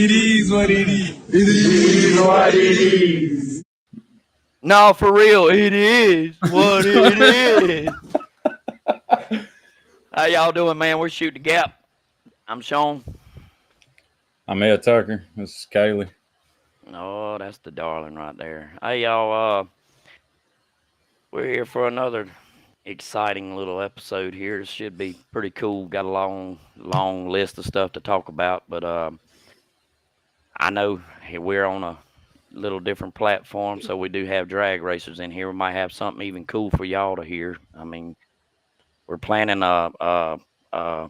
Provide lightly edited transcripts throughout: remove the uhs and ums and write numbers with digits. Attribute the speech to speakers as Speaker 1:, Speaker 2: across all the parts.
Speaker 1: It is what it is.
Speaker 2: It is what it is.
Speaker 3: No, for real, it is what it is. How y'all doing, man? We're shooting the gap. I'm Sean.
Speaker 4: I'm Ed Tucker. This is Kaylee.
Speaker 3: Oh, that's the darling right there. Hey, y'all. We're here for another exciting little episode here. This should be pretty cool. Got a long list of stuff to talk about, but I know we're on a little different platform, so we do have drag racers in here. We might have something even cool for y'all to hear. I mean, we're planning a how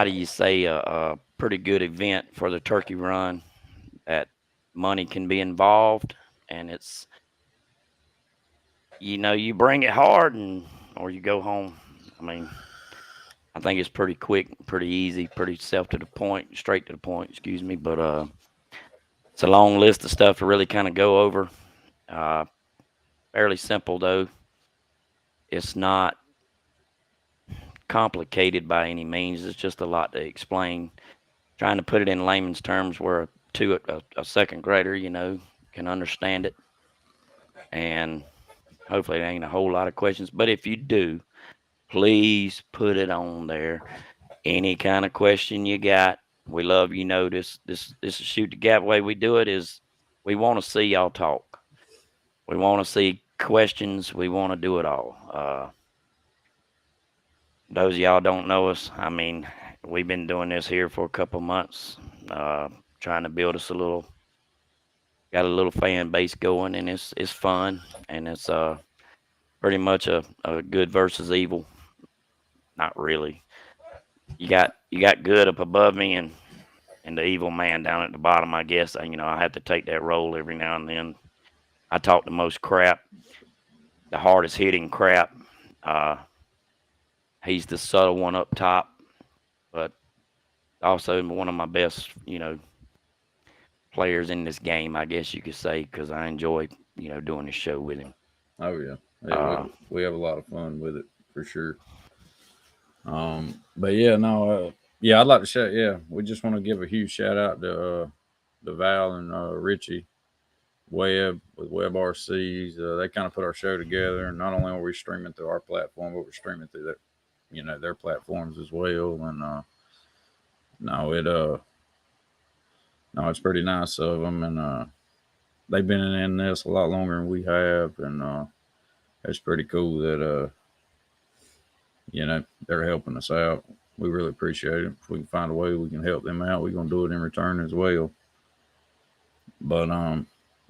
Speaker 3: do you say a pretty good event for the turkey run that money can be involved, and it's you bring it hard or you go home. I mean, I think it's pretty quick, pretty easy, pretty straight to the point, excuse me, but it's a long list of stuff to really kind of go over. Fairly simple though. It's not complicated by any means. It's just a lot to explain. Trying to put it in layman's terms where a second grader, can understand it. And hopefully there ain't a whole lot of questions. But if you do, please put it on there. Any kind of question you got, we love this is Shoot the Gap. Way we do it is we want to see y'all talk. We want to see questions. We want to do it all. Those of y'all don't know us, I mean, we've been doing this here for a couple months, trying to build us got a little fan base going, and it's fun, and it's pretty much a good versus evil. Not really. You got good up above me and the evil man down at the bottom, I guess. I have to take that role every now and then. I talk the most crap, the hardest hitting crap. He's the subtle one up top, but also one of my best, players in this game, I guess you could say, because I enjoy, doing the show with him.
Speaker 4: Oh yeah, we have a lot of fun with it for sure. But yeah, no, I'd like to shout. Yeah, we just want to give a huge shout out to Val and Richie Webb with Webb RCs. They kind of put our show together, and not only are we streaming through our platform, but we're streaming through their platforms as well. And it's pretty nice of them, and they've been in this a lot longer than we have, and it's pretty cool that they're helping us out. We really appreciate it. If we can find a way we can help them out, we're gonna do it in return as well. But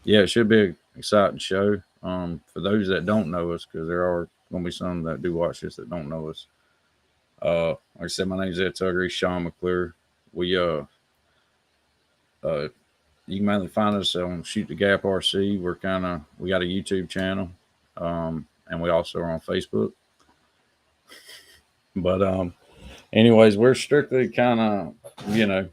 Speaker 4: it should be an exciting show. For those that don't know us, because there are gonna be some that do watch this that don't know us. Like I said, my name is Ed Tugger. He's Sean McClure. We you can mainly find us on Shoot the Gap RC. We got a YouTube channel, and we also are on Facebook. But anyways, we're strictly kind of no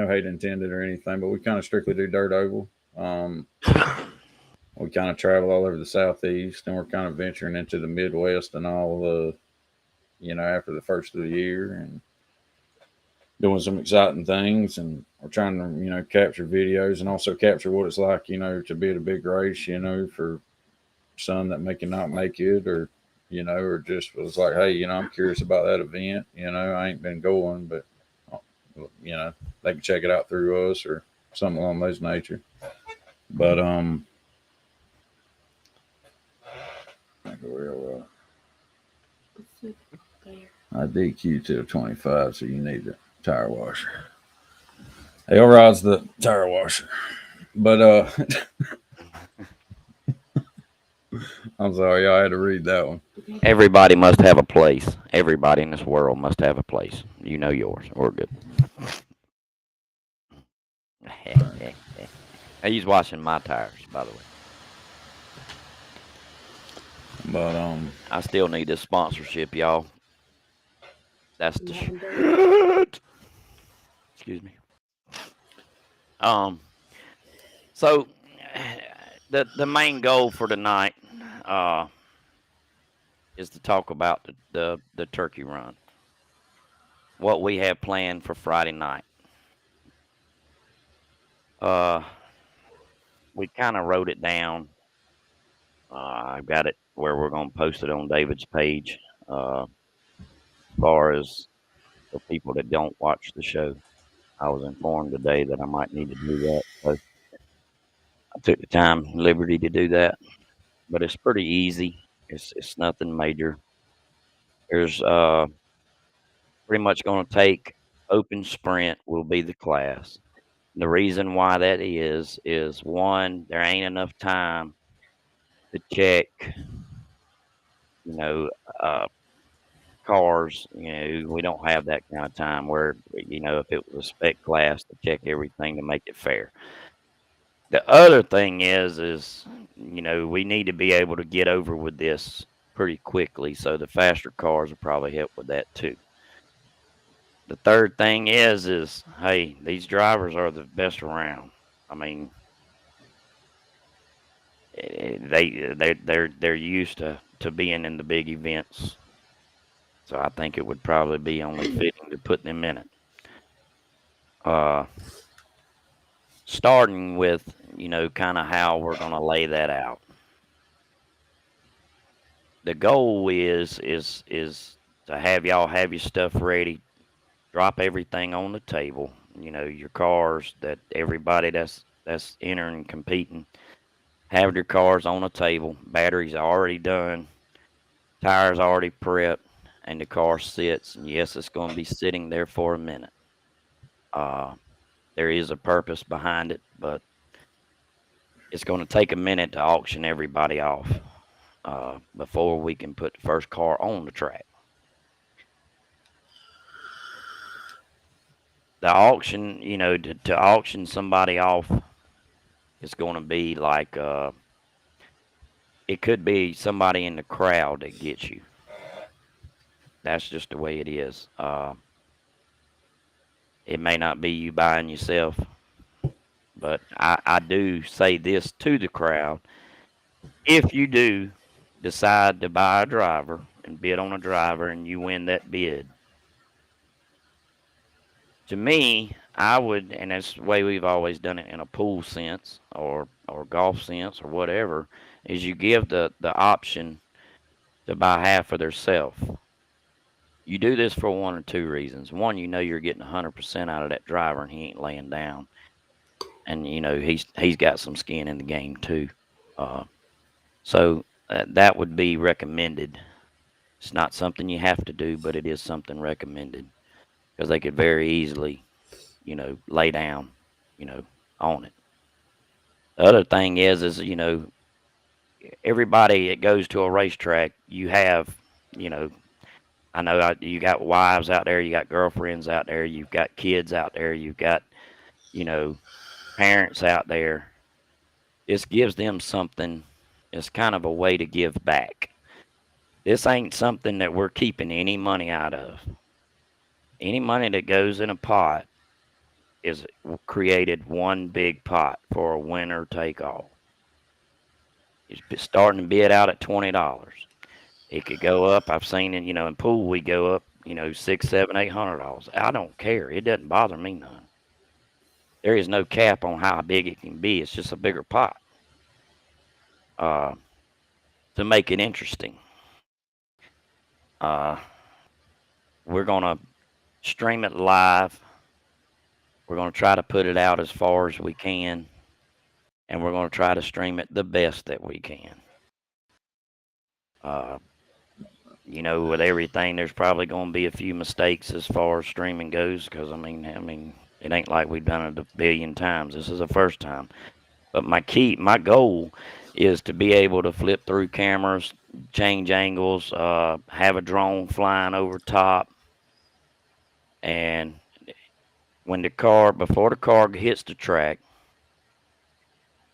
Speaker 4: hate intended or anything, but we kind of strictly do dirt oval. We kind of travel all over the Southeast, and we're kind of venturing into the Midwest and all after the first of the year, and doing some exciting things, and we're trying to capture videos and also capture what it's like to be at a big race, for some that not make it, or or just was like, hey, I'm curious about that event, I ain't been going, but they can check it out through us or something along those nature. But I DQ to 25, so you need the tire washer. Hey, override's the tire washer. But I'm sorry, y'all, I had to read that one.
Speaker 3: Everybody must have a place. Everybody in this world must have a place. You know yours. We're good. He's washing my tires, by the way.
Speaker 4: But
Speaker 3: I still need this sponsorship, y'all. That's the shit. Excuse me. So the main goal for tonight is to talk about the turkey run. What we have planned for Friday night. we kind of wrote it down. I've got it where we're going to post it on David's page. As far as for people that don't watch the show, I was informed today that I might need to do that. So I took the time, liberty to do that. But it's pretty easy. It's nothing major. There's pretty much going to take open sprint will be the class. The reason why that is one, there ain't enough time to check, you know, uh, cars. We don't have that kind of time where, if it was a spec class to check everything to make it fair. The other thing is, we need to be able to get over with this pretty quickly. So the faster cars will probably help with that too. The third thing is, hey, these drivers are the best around. I mean, they're used to being in the big events, so I think it would probably be only fitting to put them in it. Starting with kind of how we're going to lay that out. The goal is to have y'all have your stuff ready, drop everything on the table. Your cars that everybody that's entering and competing. Have your cars on the table, batteries already done, tires already prepped, and the car sits. And yes, it's going to be sitting there for a minute. There is a purpose behind it, but it's going to take a minute to auction everybody off before we can put the first car on the track. The auction, to auction somebody off, it's going to be like it could be somebody in the crowd that gets you. That's just the way it is. It may not be you buying yourself, but I do say this to the crowd. If you do decide to buy a driver and bid on a driver and you win that bid, to me, I would, and that's the way we've always done it in a pool sense or golf sense or whatever, is you give the option to buy half of their self. You do this for one or two reasons. One, you're getting 100% out of that driver and he ain't laying down. And, he's got some skin in the game too. So that would be recommended. It's not something you have to do, but it is something recommended because they could very easily, lay down, on it. The other thing is, everybody that goes to a racetrack, you have, I know you got wives out there, you got girlfriends out there, you've got kids out there, you've got, parents out there. This gives them something. It's kind of a way to give back. This ain't something that we're keeping any money out of. Any money that goes in a pot is created one big pot for a winner take all. It's starting to bid out at $20. It could go up. I've seen it, in pool we go up, $600, $700, $800. I don't care. It doesn't bother me none. There is no cap on how big it can be. It's just a bigger pot. To make it interesting. We're going to stream it live. We're going to try to put it out as far as we can. And we're going to try to stream it the best that we can. With everything, there's probably going to be a few mistakes as far as streaming goes. Because, I mean, it ain't like we've done it a billion times. This is the first time. But my goal is to be able to flip through cameras, change angles, have a drone flying over top. And before the car hits the track,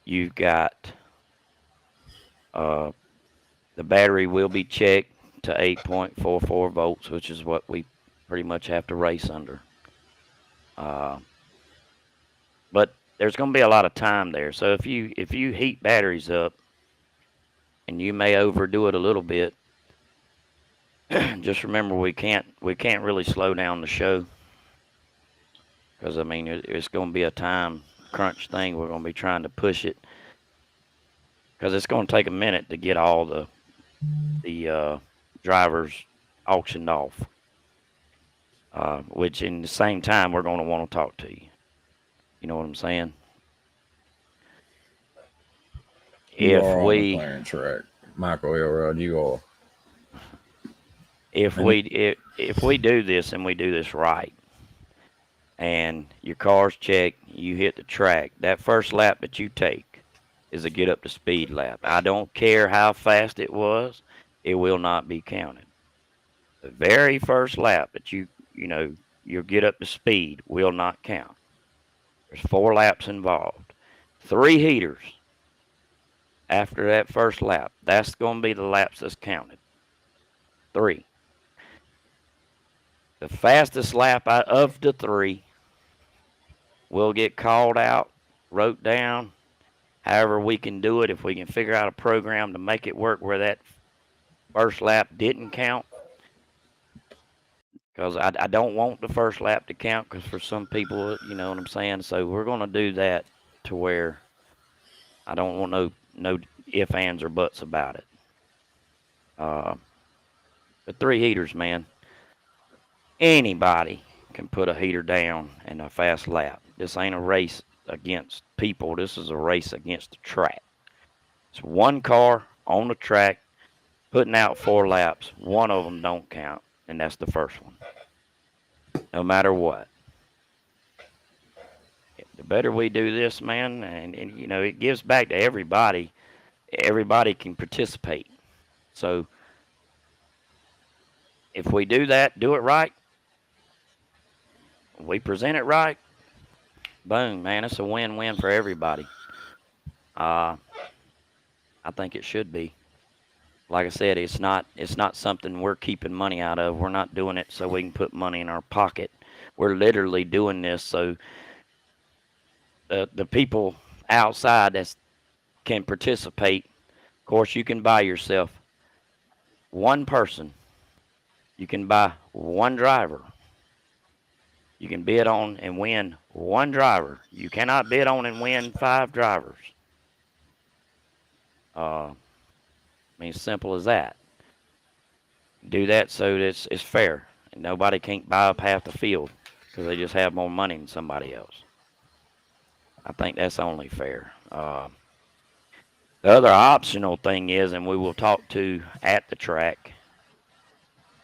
Speaker 3: you've got the battery will be checked to 8.44 volts, which is what we pretty much have to race under. But there's going to be a lot of time there. So if you heat batteries up and you may overdo it a little bit, just remember we can't really slow down the show because it's going to be a time crunch thing. We're going to be trying to push it because it's going to take a minute to get all the drivers auctioned off. Which in the same time we're going to want to talk to you. You know what I'm saying?
Speaker 4: You
Speaker 3: If
Speaker 4: are on the
Speaker 3: we
Speaker 4: clearing track, Michael Elrod. You are.
Speaker 3: if we do this and we do this right, and your car's checked, you hit the track, that first lap that you take is a get up to speed lap. I don't care how fast it was, it will not be counted. The very first lap that you get up to speed will not count. There's 4 laps involved. 3 heaters after that first lap. That's going to be the laps that's counted. 3. The fastest lap out of the 3 will get called out, wrote down, however we can do it. If we can figure out a program to make it work where that first lap didn't count, because I don't want the first lap to count, because for some people, you know what I'm saying? So we're going to do that to where I don't want no ifs, ands, or buts about it. But 3 heaters, man. Anybody can put a heater down in a fast lap. This ain't a race against people. This is a race against the track. It's one car on the track putting out 4 laps. One of them don't count, and that's the first one. No matter what. The better we do this, man, and you know, it gives back to everybody. Everybody can participate. So if we do that, do it right, we present it right, boom, man, it's a win-win for everybody. I think it should be. Like I said, it's not something we're keeping money out of. We're not doing it so we can put money in our pocket. We're literally doing this so the people outside that can participate. Of course, you can buy yourself one person. You can buy one driver. You can bid on and win one driver. You cannot bid on and win 5 drivers. I mean, simple as that. Do that so that it's fair. And nobody can't buy up half the field because they just have more money than somebody else. I think that's only fair. The other optional thing is, and we will talk to at the track,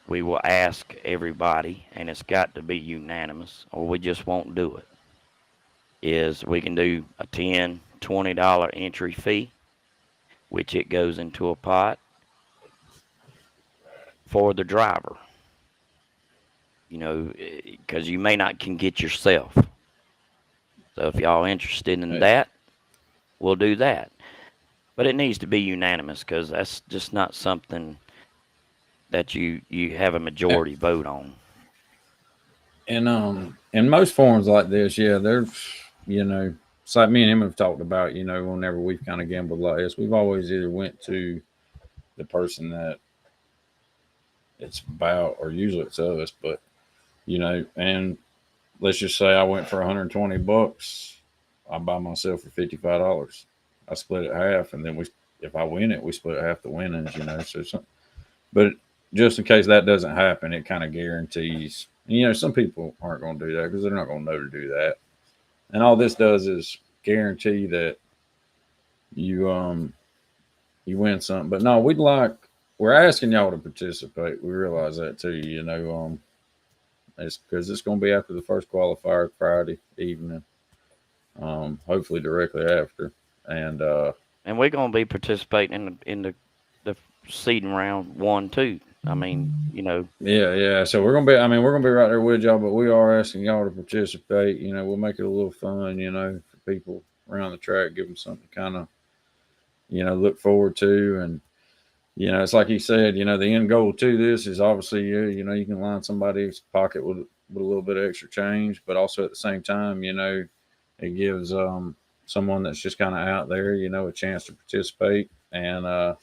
Speaker 3: we will ask everybody, and it's got to be unanimous, or we just won't do it, is we can do a $10, $20 entry fee, which it goes into a pot for the driver. You know, because you may not can get yourself. So if y'all interested in that, we'll do that. But it needs to be unanimous, because that's just not something that you have a majority vote on.
Speaker 4: And in most forums like this, yeah, there's, you know, it's like me and him have talked about, you know, whenever we've kind of gambled like this, we've always either went to the person that it's about, or usually it's us, but, you know, and let's just say I went for $120. I buy myself for $55. I split it half, and then if I win it, we split half the winnings, you know. So but just in case that doesn't happen, it kind of guarantees. You know, some people aren't going to do that because they're not going to know to do that. And all this does is guarantee that you win something. But no, we're asking y'all to participate. We realize that too, you know. It's because it's going to be after the first qualifier Friday evening. Hopefully directly after. And
Speaker 3: we're going to be participating in the seeding round 1 too. I mean, you know.
Speaker 4: Yeah. So we're gonna be right there with y'all, but we are asking y'all to participate. You know, we'll make it a little fun, you know, for people around the track, give them something to kind of, you know, look forward to. And, you know, it's like he said, you know, the end goal to this is obviously, you know, you can line somebody's pocket with a little bit of extra change, but also at the same time, you know, it gives someone that's just kind of out there, you know, a chance to participate. And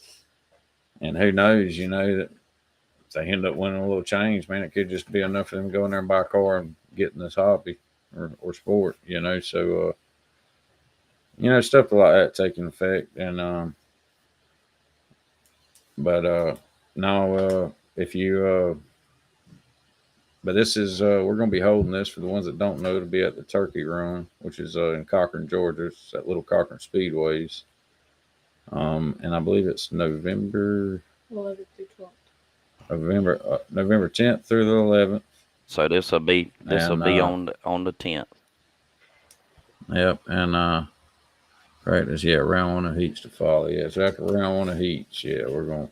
Speaker 4: who knows, you know, that if they end up winning a little change, man, it could just be enough for them to go in there and buy a car and get in this hobby or sport, you know. So stuff like that taking effect. And but no, if you but this is we're going to be holding this for the ones that don't know to be at the Turkey Run, which is in Cochran, Georgia. It's at Little Cochran Speedways. And I believe it's November
Speaker 1: 11th through 12th.
Speaker 4: November 10th through the 11th.
Speaker 3: So this will be on the 10th.
Speaker 4: Yep, and practice, round one of heats to follow. Yeah, so after round one of heats, we're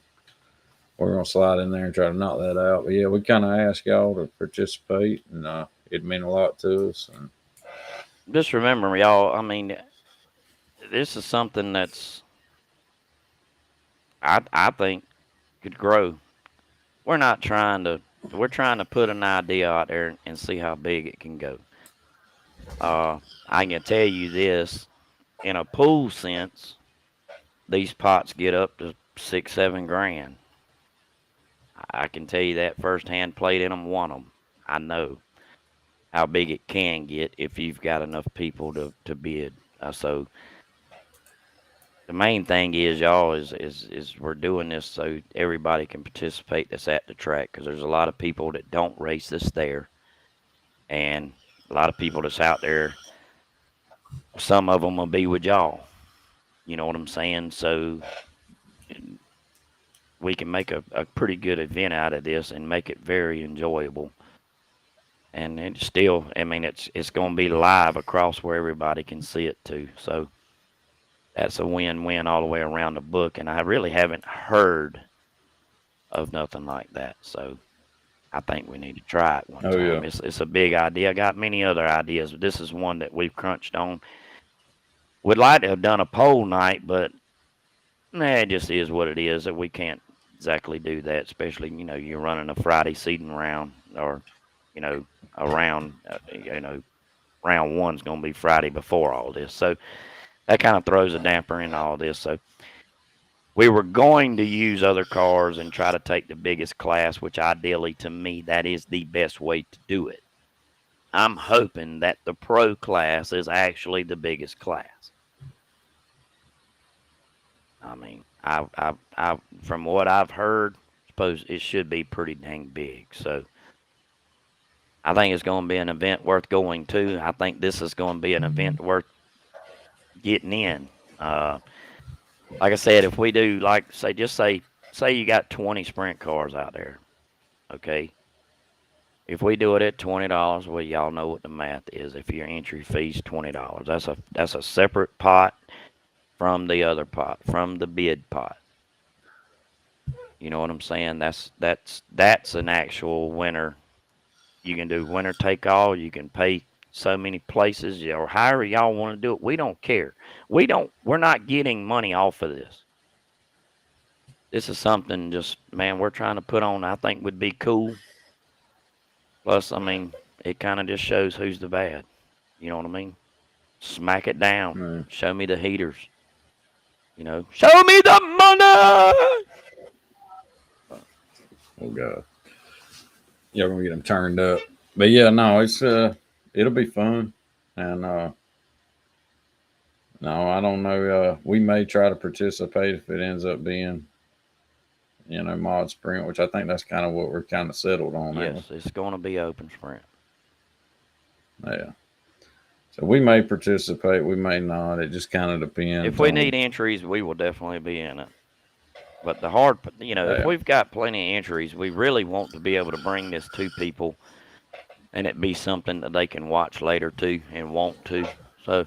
Speaker 4: gonna slide in there and try to knock that out. But we kind of ask y'all to participate, and it'd mean a lot to us. And
Speaker 3: just remember, y'all. I mean, this is something that's I think could grow. We're trying to put an idea out there and see how big it can go. I can tell you this, in a pool sense, these pots get up to $6-7 grand. I can tell you that firsthand. Played in them, won them. I know how big it can get if you've got enough people to bid. So the main thing is, y'all, is we're doing this so everybody can participate that's at the track, because there's a lot of people that don't race this there, and a lot of people that's out there. Some of them will be with y'all. You know what I'm saying? So we can make a pretty good event out of this and make it very enjoyable. And it's still, I mean, it's going to be live across where everybody can see it too. So that's a win-win all the way around the book. And I really haven't heard of nothing like that. So I think we need to try it one time.
Speaker 4: Yeah.
Speaker 3: It's a big idea. I got many other ideas, but this is one that we've crunched on. Would like to have done a poll night, but it just is what it is, that we can't exactly do that, especially, you're running a Friday seeding round, or, round one's going to be Friday before all this. So that kind of throws a damper in all this. So we were going to use other cars and try to take the biggest class, which ideally, to me, that is the best way to do it. I'm hoping that the pro class is actually the biggest class. I mean, I from what I've heard, suppose it should be pretty dang big. So I think it's going to be an event worth going to. I think this is going to be an event worth getting in. Like I said, if we do, like, say you got 20 sprint cars out there, okay? If we do it at $20, well, y'all know what the math is. If your entry fee's $20, that's a separate pot from the other pot, from the bid pot. You know what I'm saying? That's an actual winner. You can do winner take all. You can pay so many places, or however y'all want to do it. We don't care. We're not getting money off of this. This is something just, man, we're trying to put on, I think would be cool. Plus, I mean, it kind of just shows who's the bad. You know what I mean? Smack it down.
Speaker 4: Right.
Speaker 3: Show me the heaters. Show me the money.
Speaker 4: Oh God, y'all gonna get them turned up. But no, it's it'll be fun, and no, I don't know. We may try to participate if it ends up being, mod sprint, which I think that's kind of what we're kind of settled on.
Speaker 3: Yes, it's going to be open sprint.
Speaker 4: Yeah. So we may participate, we may not. It just kind of depends.
Speaker 3: If we need entries, we will definitely be in it. But the hard, if we've got plenty of entries, we really want to be able to bring this to people, and it be something that they can watch later too and want to. So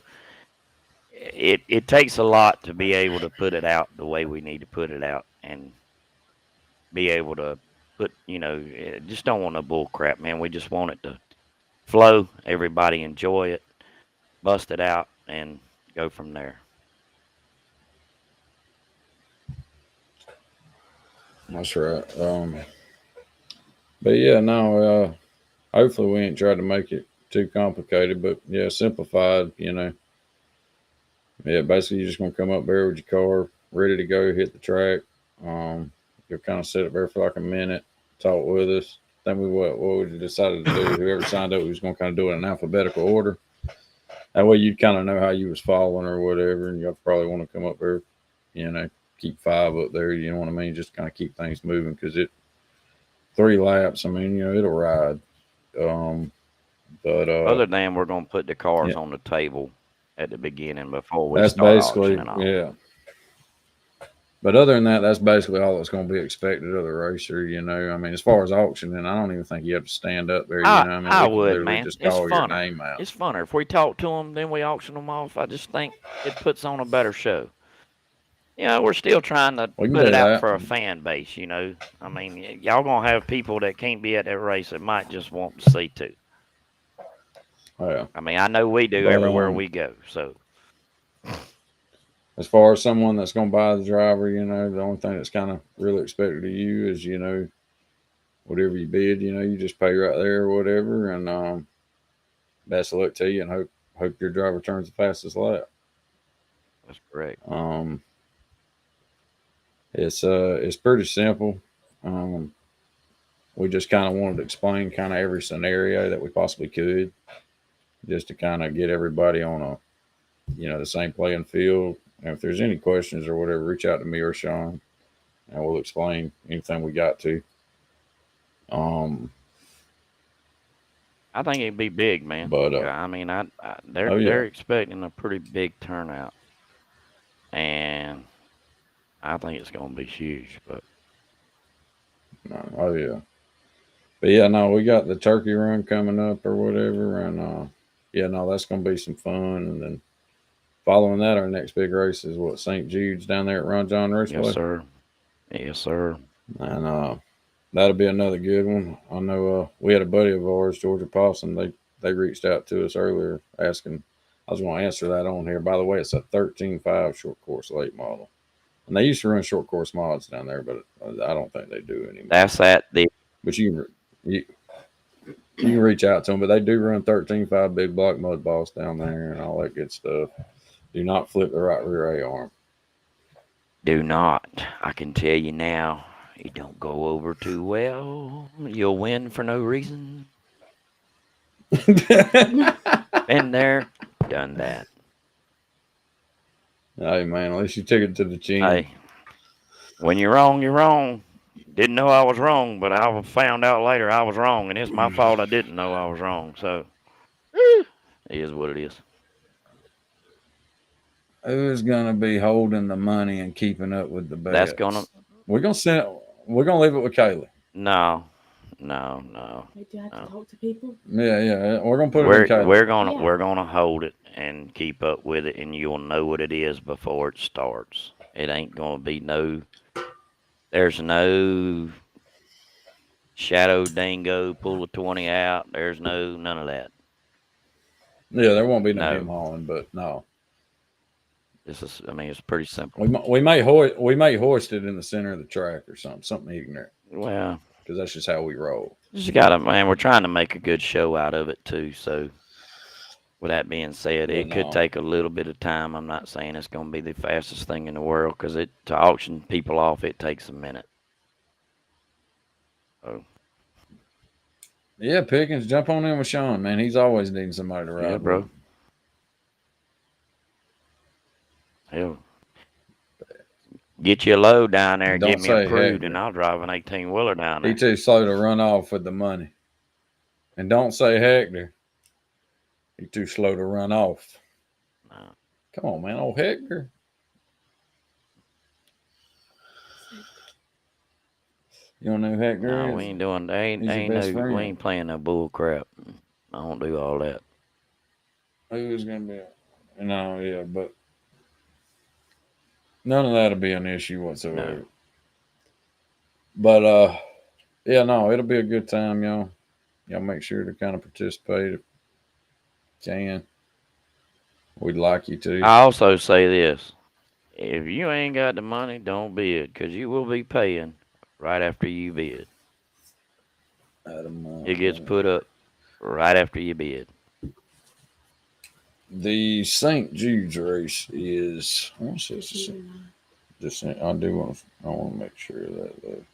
Speaker 3: it takes a lot to be able to put it out the way we need to put it out, and be able to put, just don't want no bull crap, man. We just want it to flow, everybody enjoy it, bust it out, and go from there.
Speaker 4: That's right. But no, hopefully we ain't tried to make it too complicated, but simplified, Yeah, basically you're just gonna come up there with your car, ready to go, hit the track. You'll kind of sit up there for like a minute, talk with us. Then what we decided to do, whoever signed up, we was gonna kind of do it in alphabetical order. That way you'd kind of know how you was falling or whatever, and you'll probably want to come up there, you know, keep 5 up there. You know what I mean? Just kind of keep things moving because it 3 laps. I mean, you know, it'll ride. Um, but
Speaker 3: Other than we're gonna put the cars
Speaker 4: yeah,
Speaker 3: on the table at the beginning before we
Speaker 4: that's
Speaker 3: start
Speaker 4: basically
Speaker 3: auctioning off.
Speaker 4: yeah. But other than that, that's basically all that's going to be expected of the racer. You know, I mean, as far as auctioning, I don't even think you have to stand up there. You know, I mean,
Speaker 3: I
Speaker 4: we can
Speaker 3: would,
Speaker 4: literally
Speaker 3: man.
Speaker 4: just
Speaker 3: It's
Speaker 4: call your
Speaker 3: funner.
Speaker 4: name out.
Speaker 3: It's funner if we talk to them, then we auction them off. I just think it puts on a better show. You know, we're still trying to
Speaker 4: We can
Speaker 3: put
Speaker 4: do
Speaker 3: it out
Speaker 4: that.
Speaker 3: for a fan base. You know, I mean, y'all gonna have people that can't be at that race that might just want to see too.
Speaker 4: Oh, yeah.
Speaker 3: I mean, I know we do
Speaker 4: But
Speaker 3: everywhere we go. So
Speaker 4: as far as someone that's going to buy the driver, you know, the only thing that's kind of really expected of you is, you know, whatever you bid, you know, you just pay right there or whatever, and best of luck to you, and hope your driver turns the fastest lap.
Speaker 3: that's correct.
Speaker 4: It's pretty simple. Um, we just kind of wanted to explain kind of every scenario that we possibly could, just to kind of get everybody on a, you know, the same playing field. And if there's any questions or whatever, reach out to me or Sean, and we'll explain anything we got to. Um,
Speaker 3: I think it'd be big, man.
Speaker 4: but
Speaker 3: Yeah, I mean,
Speaker 4: oh yeah,
Speaker 3: they're expecting a pretty big turnout, and I think it's gonna be huge. But
Speaker 4: no, oh yeah, but yeah, no, we got the turkey run coming up or whatever, and yeah, no, that's gonna be some fun. And then following that, our next big race is what, St. Jude's down there at Ron John
Speaker 3: yes,
Speaker 4: Raceway,
Speaker 3: sir. Yes, sir.
Speaker 4: and that'll be another good one. I know we had a buddy of ours, Georgia Possum. They reached out to us earlier asking. I was going to answer that on here. By the way, it's a 13.5 short course late model, and they used to run short course mods down there, but I don't think they do anymore.
Speaker 3: That's at the
Speaker 4: But you can reach out to them, but they do run 13.5 big block mud balls down there and all that good stuff. Do not flip the right rear A arm.
Speaker 3: do not. I can tell you now, it don't go over too well. You'll win for no reason. Been there, done that.
Speaker 4: Hey man, at least you took it to the chin.
Speaker 3: Hey, when you're wrong, you're wrong. Didn't know I was wrong, but I found out later I was wrong, and it's my fault I didn't know I was wrong. So, it is what it is.
Speaker 4: Who's gonna be holding the money and keeping up with the bets?
Speaker 3: That's gonna
Speaker 4: We're gonna send. We're gonna leave it with Kaylee.
Speaker 3: no.
Speaker 1: We do have to talk to people.
Speaker 4: Yeah. We're gonna put it in Kaylee.
Speaker 3: We're gonna hold it and keep up with it, and you'll know what it is before it starts. It ain't gonna be there's no shadow dingo pull a 20 out. There's none of that.
Speaker 4: Yeah, there won't be no
Speaker 3: No.
Speaker 4: him hauling, but no.
Speaker 3: I mean, it's pretty simple.
Speaker 4: We may hoist it in the center of the track or something ignorant,
Speaker 3: Well,
Speaker 4: because that's just how we roll.
Speaker 3: man, we're trying to make a good show out of it too. So, with that being said,
Speaker 4: But
Speaker 3: it could take a little bit of time. I'm not saying it's going to be the fastest thing in the world, because to auction people off, it takes a minute. So,
Speaker 4: yeah, Pickens, jump on in with Sean, man. He's always needing somebody to ride.
Speaker 3: yeah, bro.
Speaker 4: with.
Speaker 3: Hell, get you a load down there,
Speaker 4: And
Speaker 3: get
Speaker 4: don't
Speaker 3: me
Speaker 4: say
Speaker 3: approved,
Speaker 4: Hector.
Speaker 3: and I'll drive an 18-wheeler down
Speaker 4: He
Speaker 3: there.
Speaker 4: too slow to run off with the money. And don't say Hector. He too slow to run off.
Speaker 3: No.
Speaker 4: Come on, man, old Hector. You don't know who Hector
Speaker 3: No,
Speaker 4: is?
Speaker 3: we ain't doing.
Speaker 4: He's your best
Speaker 3: We
Speaker 4: friend.
Speaker 3: ain't playing no bull crap. I don't do all that.
Speaker 4: Who's gonna be? No, yeah, but none of that'll be an issue whatsoever.
Speaker 3: No.
Speaker 4: But yeah, no, it'll be a good time, y'all. Y'all make sure to kind of participate if you can. We'd like you to.
Speaker 3: I also say this: if you ain't got the money, don't bid, because you will be paying right after you bid. It gets put up right after you bid.
Speaker 4: The St. Jude's race is. I want to say just. I do want to. I want to make sure of that though.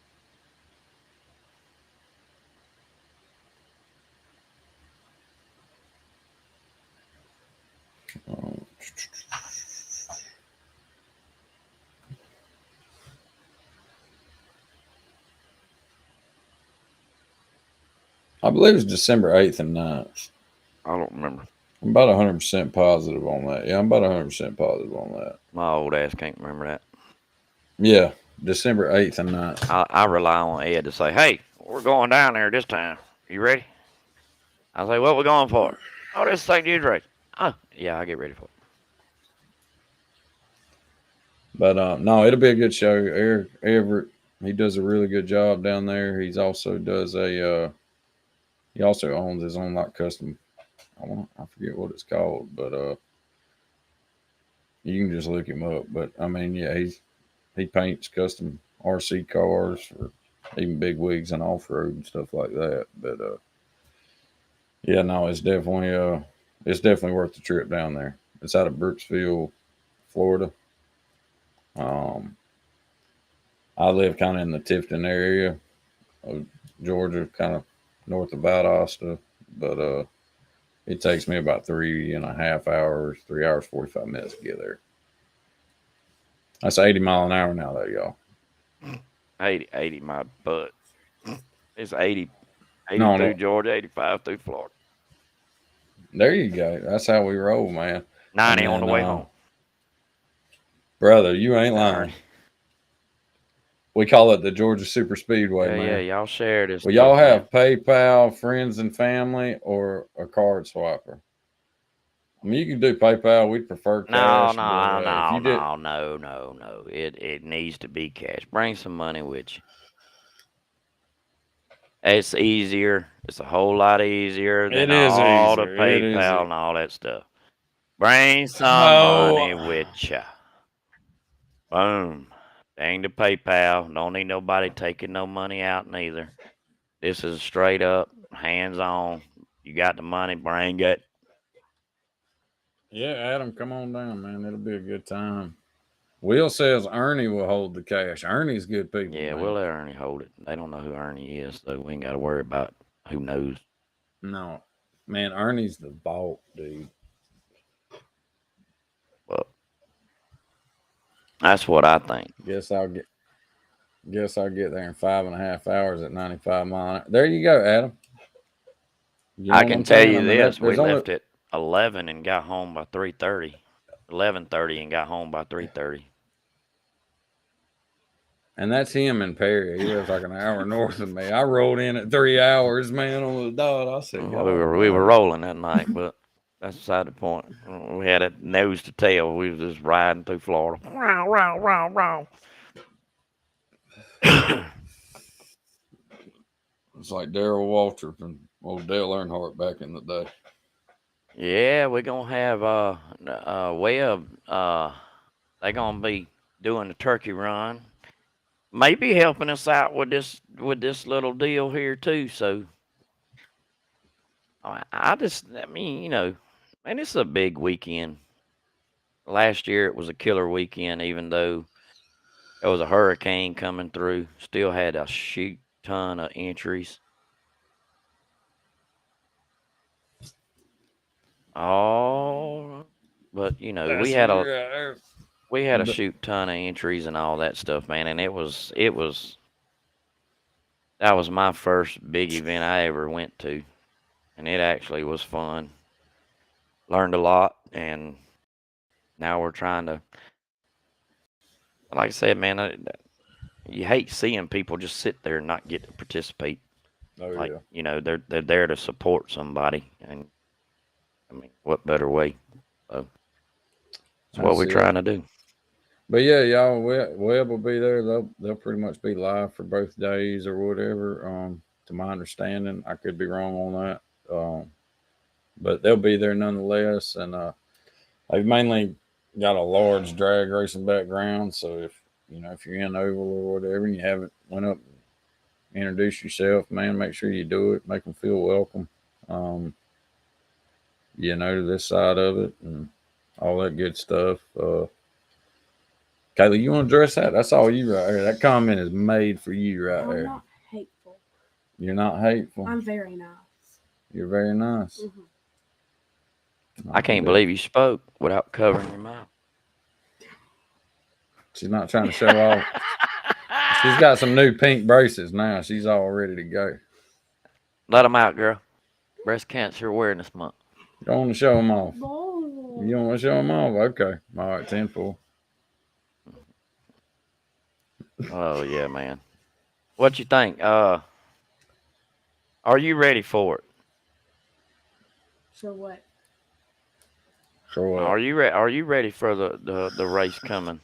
Speaker 4: I believe it's December 8th and 9th.
Speaker 3: I don't remember.
Speaker 4: I'm about 100% positive on that. Yeah, I'm about 100% positive on that.
Speaker 3: My old ass can't remember that.
Speaker 4: Yeah, December 8th and 9th.
Speaker 3: I rely on Ed to say, hey, we're going down there this time. You ready? I say, what we going for? Oh, this St. Jude's race. Oh, yeah, I'll get ready for it.
Speaker 4: But no, it'll be a good show. Eric Everett, he does a really good job down there. He's also does a he also owns his own like custom. I forget what it's called, but you can just look him up. But I mean, yeah, he paints custom RC cars for even big wigs and off road and stuff like that. But yeah, no, it's definitely worth the trip down there. It's out of Brooksville, Florida. I live kind of in the Tifton area of Georgia, kind of north of Valdosta, but it takes me about 3.5 hours, 3 hours 45 minutes to get there. That's 80 mile an hour now, though, y'all.
Speaker 3: 80 my butt. It's 80
Speaker 4: No,
Speaker 3: through
Speaker 4: no.
Speaker 3: Georgia, 85 through Florida.
Speaker 4: There you go. That's how we roll, man.
Speaker 3: 90 on the way home.
Speaker 4: Brother, you ain't lying. We call it the Georgia Super Speedway,
Speaker 3: Yeah,
Speaker 4: man.
Speaker 3: yeah, y'all share this.
Speaker 4: Well, y'all have PayPal, friends and family, or a card swapper? I mean, you can do PayPal. We'd prefer cash.
Speaker 3: No. It needs to be cash. Bring some money with you. It's easier. It's a whole lot easier than all the PayPal and all that stuff. Bring some money with you. Boom. Dang the PayPal. Don't need nobody taking no money out neither. This is straight up, hands on. You got the money, bring it.
Speaker 4: Yeah, Adam, come on down, man. It'll be a good time. Will says Ernie will hold the cash. Ernie's good people.
Speaker 3: Yeah,
Speaker 4: man.
Speaker 3: we'll let Ernie hold it. They don't know who Ernie is, so we ain't got to worry about who knows.
Speaker 4: No, man, Ernie's the vault, dude.
Speaker 3: Well, that's what I think.
Speaker 4: Guess I'll get there in 5.5 hours at 95 mile an hour. There you go, Adam. You know
Speaker 3: I can tell you this: we
Speaker 4: only...
Speaker 3: left at 11 and got home by 3:30. 11:30 and got home by 3:30.
Speaker 4: And that's him in Perry. He lives like an hour north of me. I rolled in at 3 hours, man, on the dot. I said,
Speaker 3: we were rolling that night, but that's beside the point. We had a nose to tail. We was just riding through Florida.
Speaker 4: It's like Darrell Waltrip and old Dale Earnhardt back in the day.
Speaker 3: Yeah, we're gonna have Webb. They're gonna be doing the turkey run. Maybe helping us out with this little deal here too. So I mean, you know, man, it's a big weekend. Last year it was a killer weekend, even though there was a hurricane coming through. Still had a shoot ton of entries. Oh, but you know, we had a shoot ton of entries and all that stuff, man, and that was my first big event I ever went to, and it actually was fun. Learned a lot, and now we're trying to, like I said, man, you hate seeing people just sit there and not get to participate.
Speaker 4: Oh,
Speaker 3: like,
Speaker 4: yeah.
Speaker 3: you know, they're there to support somebody, and I mean, what better way? So that's what we're trying to do.
Speaker 4: But yeah, y'all, Webb will be there. They'll pretty much be live for both days or whatever. To my understanding, I could be wrong on that. But they'll be there nonetheless, and they've mainly got a large drag racing background. So if you're in oval or whatever, and you haven't went up and introduced yourself, man, make sure you do it. Make them feel welcome. To this side of it and all that good stuff. Kayla, you want to address that? That's all you right there. That comment is made for you right there.
Speaker 1: I'm not hateful.
Speaker 4: You're not hateful.
Speaker 1: I'm very nice.
Speaker 4: You're very nice.
Speaker 1: Mm-hmm.
Speaker 3: I can't believe you spoke without covering your mouth.
Speaker 4: She's not trying to show off. She's got some new pink braces now. She's all ready to go.
Speaker 3: Let them out, girl. Breast Cancer Awareness Month.
Speaker 4: You don't want to show them off.
Speaker 1: No.
Speaker 4: You don't want to show them off? Okay. All right, 10-4.
Speaker 3: Oh, yeah, man. What you think? Are you ready for it?
Speaker 1: So what?
Speaker 4: So
Speaker 3: Are you ready for the race coming?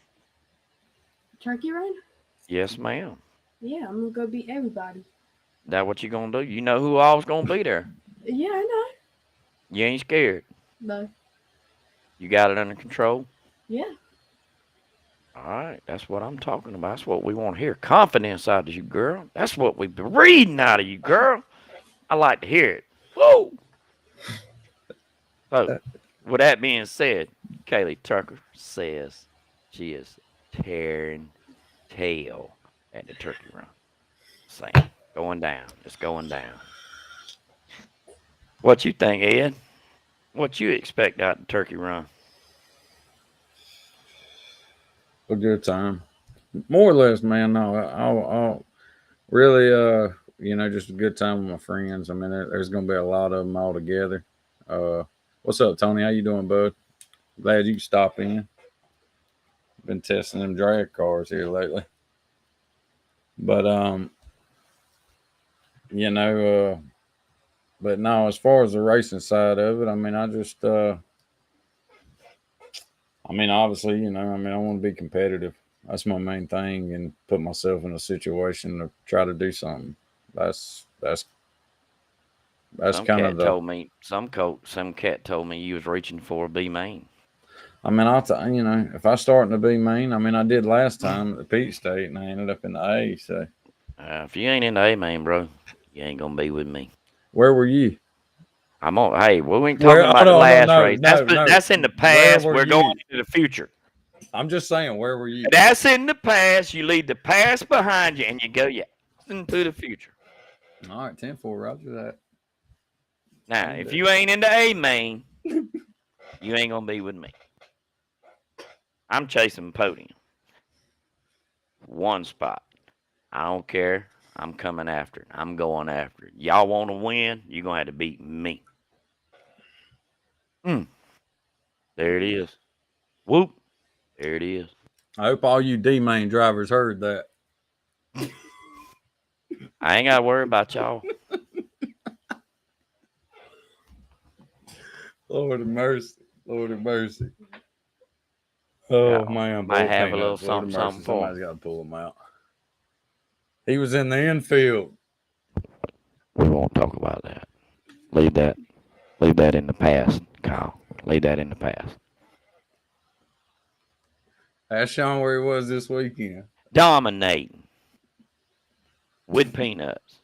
Speaker 1: Turkey run?
Speaker 3: Yes, ma'am.
Speaker 1: Yeah, I'm gonna go beat everybody.
Speaker 3: That what you gonna do? You know who all's gonna be there.
Speaker 1: Yeah, I know.
Speaker 3: You ain't scared.
Speaker 1: No.
Speaker 3: You got it under control.
Speaker 1: Yeah.
Speaker 3: All right, that's what I'm talking about. That's what we want to hear. Confidence out of you, girl. That's what we've been reading out of you, girl. I like to hear it. Woo! So, with that being said, Kaylee Tucker says she is tearing tail at the turkey run. Same. Going down. It's going down. What you think, Ed? What you expect out of the turkey run?
Speaker 4: a good time. More or less, man. No, I'll really, just a good time with my friends. I mean, there's going to be a lot of them all together. What's up, Tony? How you doing, bud? Glad you can stop in. Been testing them drag cars here lately. But, but no, as far as the racing side of it, I mean, obviously, I want to be competitive. That's my main thing, and put myself in a situation to try to do something. That's
Speaker 3: Some
Speaker 4: kind
Speaker 3: cat
Speaker 4: of the.
Speaker 3: told me some cat told me you was reaching for a B main.
Speaker 4: I mean, if I start in the B main, I mean, I did last time at the Peak State, and I ended up in the A. So,
Speaker 3: If you ain't in the A main, bro, you ain't gonna be with me.
Speaker 4: where were you?
Speaker 3: I'm on. Hey, we ain't talking about the last race. That's in the past. We're going into the future.
Speaker 4: I'm just saying, where were you?
Speaker 3: That's in the past. You leave the past behind you, and you go into the future.
Speaker 4: All right, 10-4, Roger that.
Speaker 3: Now, if you ain't in the A main, you ain't gonna be with me. I'm chasing podium. One spot. I don't care. I'm coming after it. I'm going after it. Y'all want to win? You're going to have to beat me. There it is. Whoop. There it is.
Speaker 4: I hope all you D main drivers heard that.
Speaker 3: I ain't got to worry about y'all.
Speaker 4: Lord of mercy. Lord of mercy. Oh, man.
Speaker 3: Might have a little something for him.
Speaker 4: Somebody's got to pull him out. He was in the infield.
Speaker 3: We won't talk about that. Leave that in the past, Kyle. Leave that in the past.
Speaker 4: Ask Sean where he was this weekend.
Speaker 3: Dominating. With peanuts.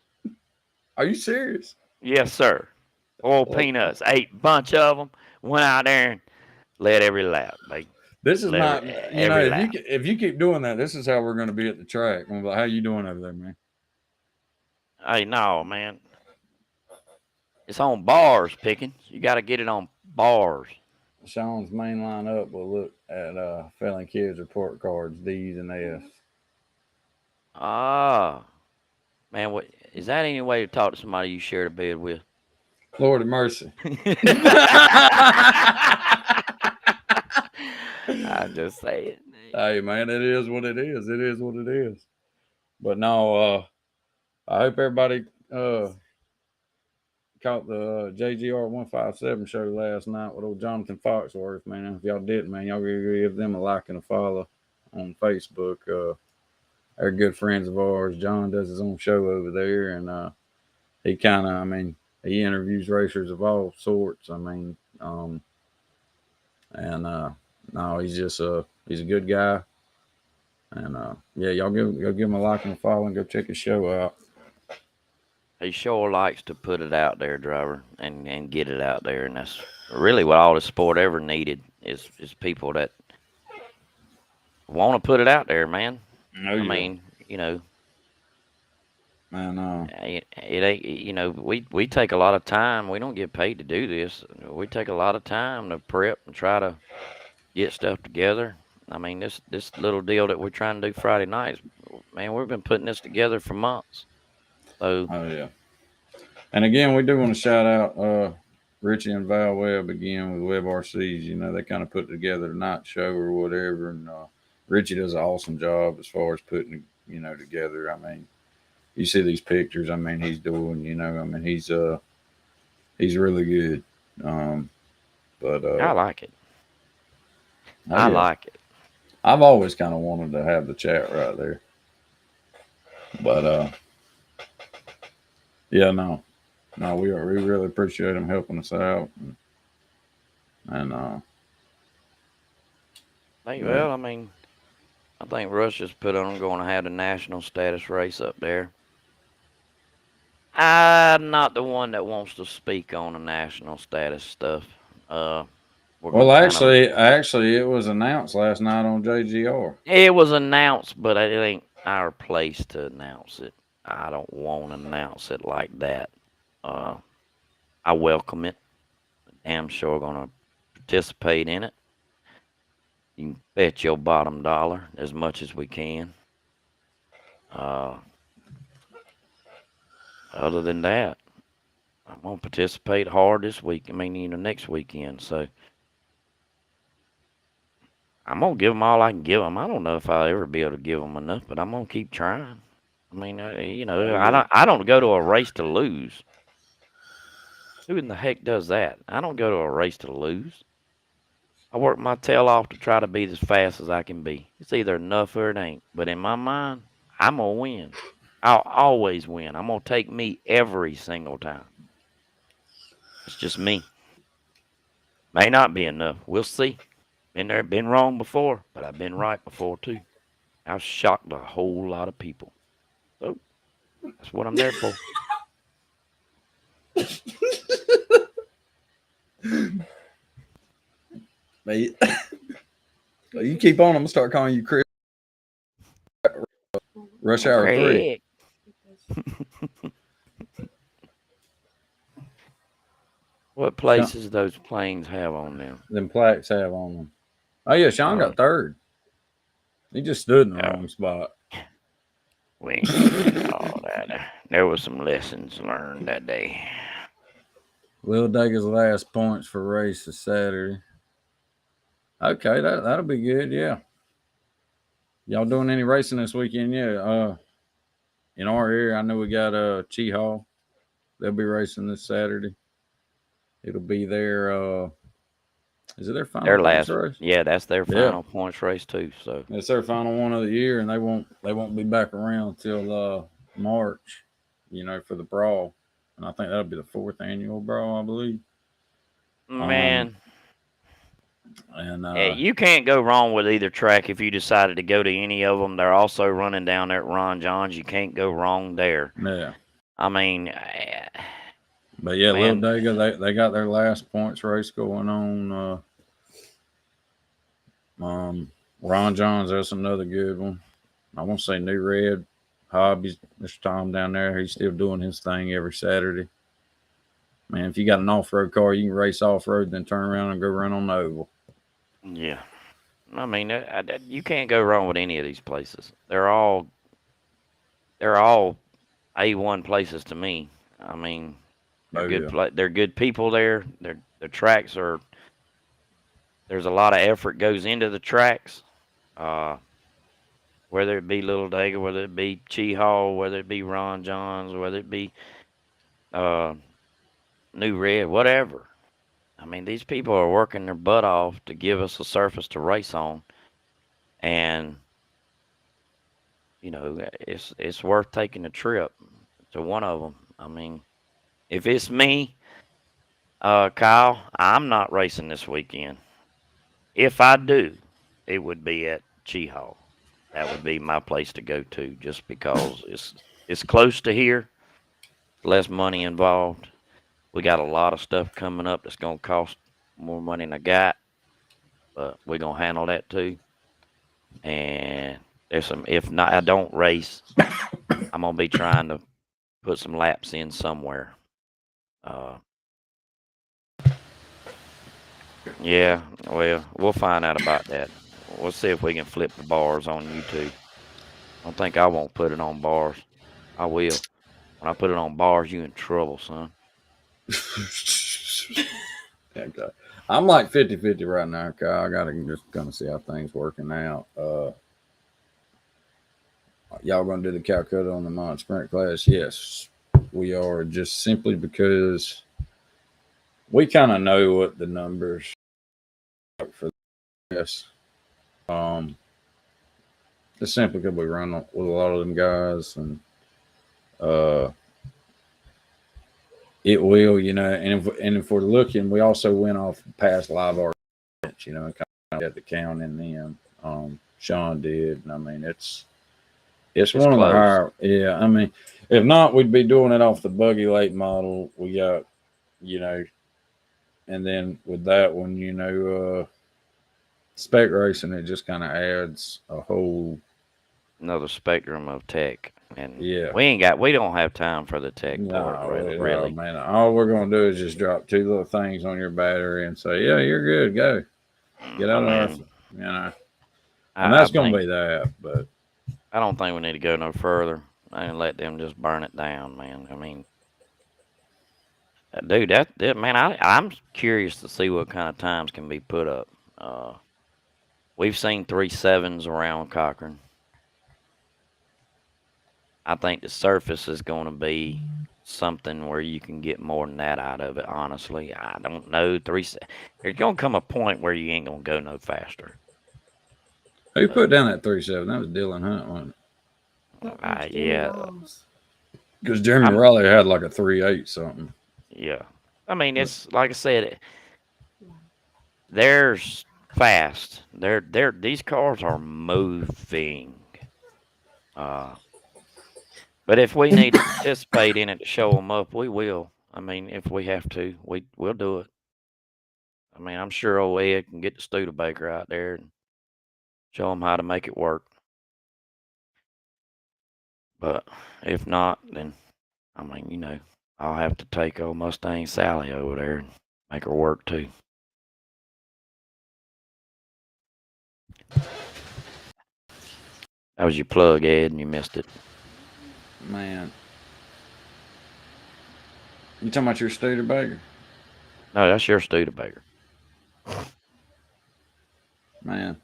Speaker 4: Are you serious?
Speaker 3: Yes, sir. Peanuts. Ate a bunch of them. Went out there and led every lap.
Speaker 4: This is not, if you keep doing that, this is how we're going to be at the track. I'm like, how you doing over there, man?
Speaker 3: Hey, no, man. It's on bars, Pickens. You got to get it on bars.
Speaker 4: Sean's main line up will look at failing kids report cards, D's and F's.
Speaker 3: Ah. Man, what is that any way to talk to somebody you shared a bed with?
Speaker 4: Lord of mercy.
Speaker 3: I'm just saying.
Speaker 4: Hey, man, it is what it is. It is what it is. But no, I hope everybody caught the JGR 157 show last night with old Jonathan Foxworth, man. If y'all didn't, man, y'all give them a like and a follow on Facebook. They're good friends of ours. John does his own show over there, and he he interviews racers of all sorts. No, he's just he's a good guy, and y'all give him a like and a follow and go check his show out.
Speaker 3: He sure likes to put it out there, driver, and get it out there, and that's really what all the sport ever needed is people that want to put it out there, man. I mean,
Speaker 4: And
Speaker 3: it ain't, we take a lot of time. We don't get paid to do this. We take a lot of time to prep and try to get stuff together. I mean, this little deal that we're trying to do Friday nights, man, we've been putting this together for months. So,
Speaker 4: oh yeah. And again, we do want to shout out Richie and Val Webb again with Webb RCs. You know, they kind of put together the night show or whatever, and Richie does an awesome job as far as putting together. I mean, you see these pictures. I mean, he's doing. I mean, he's really good. But
Speaker 3: I like it.
Speaker 4: oh,
Speaker 3: I
Speaker 4: yeah.
Speaker 3: like it.
Speaker 4: I've always kind of wanted to have the chat right there. But yeah, no, we really appreciate him helping us out, and
Speaker 3: Well, I mean, I think Russia's put on going to have the national status race up there. I'm not the one that wants to speak on the national status stuff.
Speaker 4: well, actually, it was announced last night on JGR.
Speaker 3: It was announced, but it ain't our place to announce it. I don't want to announce it like that. I welcome it. Damn sure gonna participate in it. You can bet your bottom dollar as much as we can. Other than that, I'm gonna participate hard this week. I mean, next weekend. So I'm gonna give them all I can give them. I don't know if I'll ever be able to give them enough, but I'm gonna keep trying. I mean, I don't go to a race to lose. Who in the heck does that? I don't go to a race to lose. I work my tail off to try to be as fast as I can be. It's either enough or it ain't. But in my mind, I'm gonna win. I'll always win. I'm gonna take me every single time. It's just me. May not be enough. We'll see. Been there, been wrong before, but I've been right before too. I've shocked a whole lot of people. So that's what I'm there for.
Speaker 4: But you keep on. I'm gonna start calling you Chris. Rush Hour 3.
Speaker 3: What places those planes have on them?
Speaker 4: Them plaques have on them. Oh yeah, Sean got third. He just stood in the wrong spot.
Speaker 3: We ain't getting all that. There was some lessons learned that day.
Speaker 4: Will Dager's last points for race is Saturday. Okay, that'll be good. Yeah. Y'all doing any racing this weekend? Yeah. In our area, I know we got Chi Hall. They'll be racing this Saturday. It'll be their is it their final points race?
Speaker 3: Yeah, that's their final points race too. So
Speaker 4: it's their final one of the year, and they won't be back around till March, for the brawl. And I think that'll be the 4th annual brawl, I believe.
Speaker 3: Man.
Speaker 4: And
Speaker 3: you can't go wrong with either track if you decided to go to any of them. They're also running down there at Ron John's. You can't go wrong there.
Speaker 4: Yeah.
Speaker 3: I mean,
Speaker 4: but yeah, Little Dega, they got their last points race going on. Ron John's, that's another good one. I won't say New Red Hobbies, Mr. Tom down there. He's still doing his thing every Saturday. Man, if you got an off-road car, you can race off-road, then turn around and go run on the oval.
Speaker 3: Yeah. I mean, you can't go wrong with any of these places. They're all A1 places to me. I mean, they're good. They're good people there. The tracks are. There's a lot of effort goes into the tracks. Whether it be Little Dagger, whether it be Chi Hall, whether it be Ron John's, whether it be New Red, whatever. I mean, these people are working their butt off to give us a surface to race on, and it's worth taking a trip to one of them. I mean, if it's me, Kyle, I'm not racing this weekend. If I do, it would be at Chi Hall. That would be my place to go to, just because it's close to here, less money involved. We got a lot of stuff coming up that's gonna cost more money than I got, but we're gonna handle that too. And there's some. If not, I don't race. I'm gonna be trying to put some laps in somewhere. Yeah, well, we'll find out about that. We'll see if we can flip the bars on YouTube. I don't think I won't put it on bars. I will. When I put it on bars, you in trouble, son.
Speaker 4: Okay. I'm like 50-50 right now, Kyle. I gotta just kind of see how things working out. Y'all gonna do the Calcutta on the non sprint class? Yes, we are. Just simply because we kind of know what the numbers are for this. Just simply because we run with a lot of them guys, and uh, it will, and if we're looking, we also went off past live arguments, and kind of had to count in them. Sean did, and I mean it's one of the
Speaker 3: close.
Speaker 4: higher. Yeah, I mean, if not, we'd be doing it off the buggy late model. We got, and then with that one, spec racing, it just kind of adds a whole
Speaker 3: Another spectrum of tech, and
Speaker 4: yeah.
Speaker 3: we don't have time for the tech part, really.
Speaker 4: Man, all we're gonna do is just drop 2 little things on your battery and say, "Yeah, you're good, go get out of our," and that's gonna be that. But
Speaker 3: I don't think we need to go no further and let them just burn it down, man. I mean, dude, that man, I'm curious to see what kind of times can be put up. We've seen 3.7s around Cochran. I think the surface is going to be something where you can get more than that out of it. Honestly, I don't know. There's going to come a point where you ain't going to go no faster.
Speaker 4: who put down that 3.7? That was Dylan Hunt, wasn't
Speaker 1: That
Speaker 3: yeah.
Speaker 1: was
Speaker 4: Because Jeremy Raleigh had like a 3.8 something.
Speaker 3: Yeah, I mean it's like I said, there's fast. These cars are moving. But if we need to participate in it to show them up, we will. I mean, if we have to, we'll do it. I mean, I'm sure old Ed can get the Studebaker out there and show them how to make it work. But if not, then I mean, I'll have to take old Mustang Sally over there and make her work too. That was your plug, Ed, and you missed it.
Speaker 4: Man. You talking about your Studebaker?
Speaker 3: No, that's your Studebaker.
Speaker 4: Man.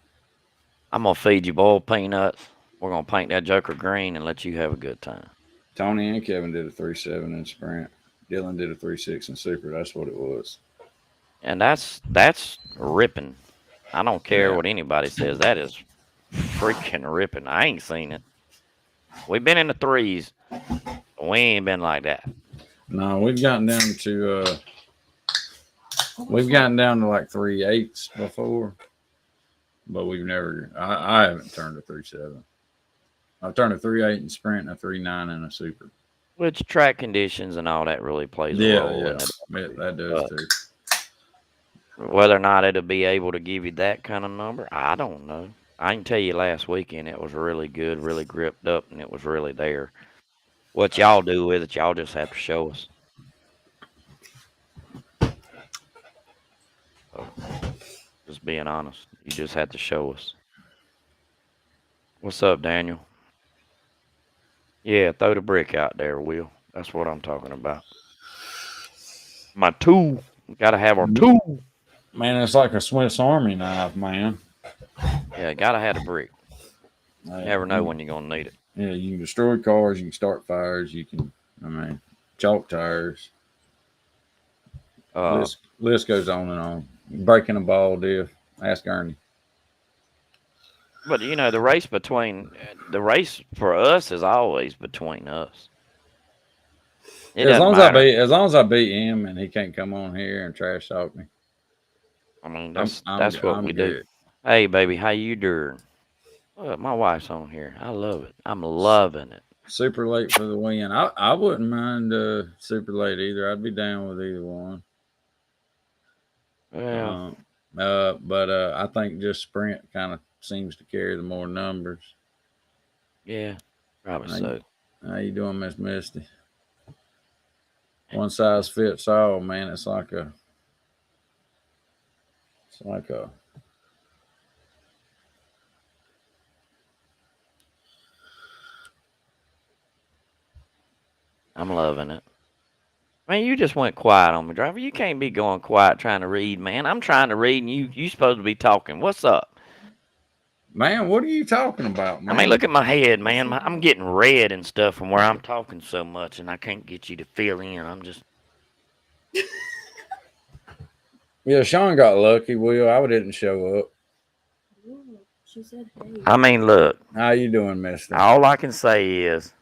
Speaker 3: I'm going to feed you boiled peanuts. We're going to paint that joker green and let you have a good time.
Speaker 4: Tony and Kevin did a 3.7 in sprint. Dylan did a 3.6 in super. That's what it was.
Speaker 3: And that's ripping. I don't care what anybody says. That is freaking ripping. I ain't seen it. We've been in the 3s. We ain't been like that.
Speaker 4: No, we've gotten down to like 3.8s before, but we've never. I haven't turned a 3.7. I've turned a 3.8 in sprint and a 3.9 in a super.
Speaker 3: Which track conditions and all that really plays a role in it.
Speaker 4: That does too.
Speaker 3: Whether or not it'll be able to give you that kind of number, I don't know. I can tell you last weekend it was really good, really gripped up, and it was really there. What y'all do with it, y'all just have to show us. So, just being honest, you just have to show us. What's up, Daniel? Yeah, throw the brick out there, Will. That's what I'm talking about. My tool. We gotta have our tool.
Speaker 4: Man, it's like a Swiss Army knife, man.
Speaker 3: Yeah, gotta have a brick. You never know when you're gonna need it.
Speaker 4: Yeah, you can destroy cars, you can start fires, you can, chalk tires. List goes on and on. Breaking a ball diff. Ask Ernie.
Speaker 3: But the race for us is always between us.
Speaker 4: As long as I beat him and he can't come on here and trash talk me.
Speaker 3: I mean, that's what we do. Hey, baby, how you doing? Look, my wife's on here. I love it. I'm loving it.
Speaker 4: Super late for the win. I wouldn't mind super late either. I'd be down with either one.
Speaker 3: Yeah.
Speaker 4: But I think just sprint kind of seems to carry the more numbers.
Speaker 3: Yeah, probably so.
Speaker 4: How you doing, Miss Misty? one size fits all, man. It's like a
Speaker 3: I'm loving it. Man, you just went quiet on me, driver. You can't be going quiet trying to read, man. I'm trying to read, and you supposed to be talking. What's up?
Speaker 4: man. What are you talking about, man?
Speaker 3: I mean, look at my head, man. I'm getting red and stuff from where I'm talking so much, and I can't get you to fill in. I'm just.
Speaker 4: Yeah, Sean got lucky. Will I didn't show up.
Speaker 1: Ooh, she said, "Hey."
Speaker 3: I mean, look.
Speaker 4: How you doing, Mister?
Speaker 3: All I can say is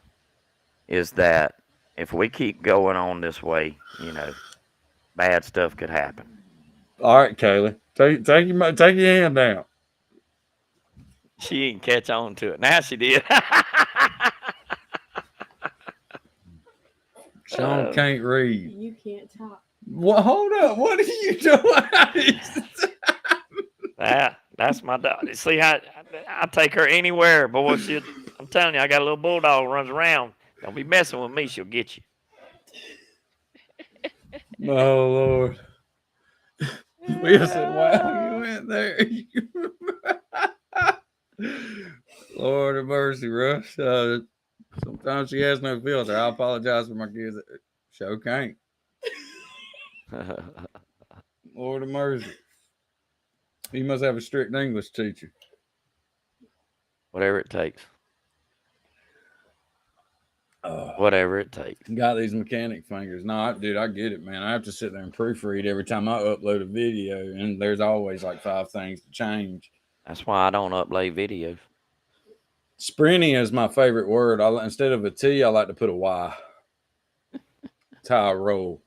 Speaker 3: that if we keep going on this way, bad stuff could happen.
Speaker 4: All right, Kaylee, take your hand down.
Speaker 3: She didn't catch on to it. Now she did.
Speaker 4: Sean can't read.
Speaker 1: You can't talk.
Speaker 4: Well, hold up. What are you doing?
Speaker 3: That's my dog. See how I take her anywhere, but I'm telling you, I got a little bulldog runs around. Don't be messing with me; she'll get you.
Speaker 4: Oh Lord. We said, "Wow, you went there." Lord have mercy, Russ. Sometimes she has no filter. I apologize for my kids. Show can't. Lord have mercy. You must have a strict English teacher.
Speaker 3: Whatever it takes. Whatever it takes.
Speaker 4: Got these mechanic fingers. No, dude, I get it, man. I have to sit there and proofread every time I upload a video, and there's always like 5 things to change.
Speaker 3: That's why I don't upload videos.
Speaker 4: Sprinty is my favorite word. Instead of a T, I like to put a Y. That's how I roll.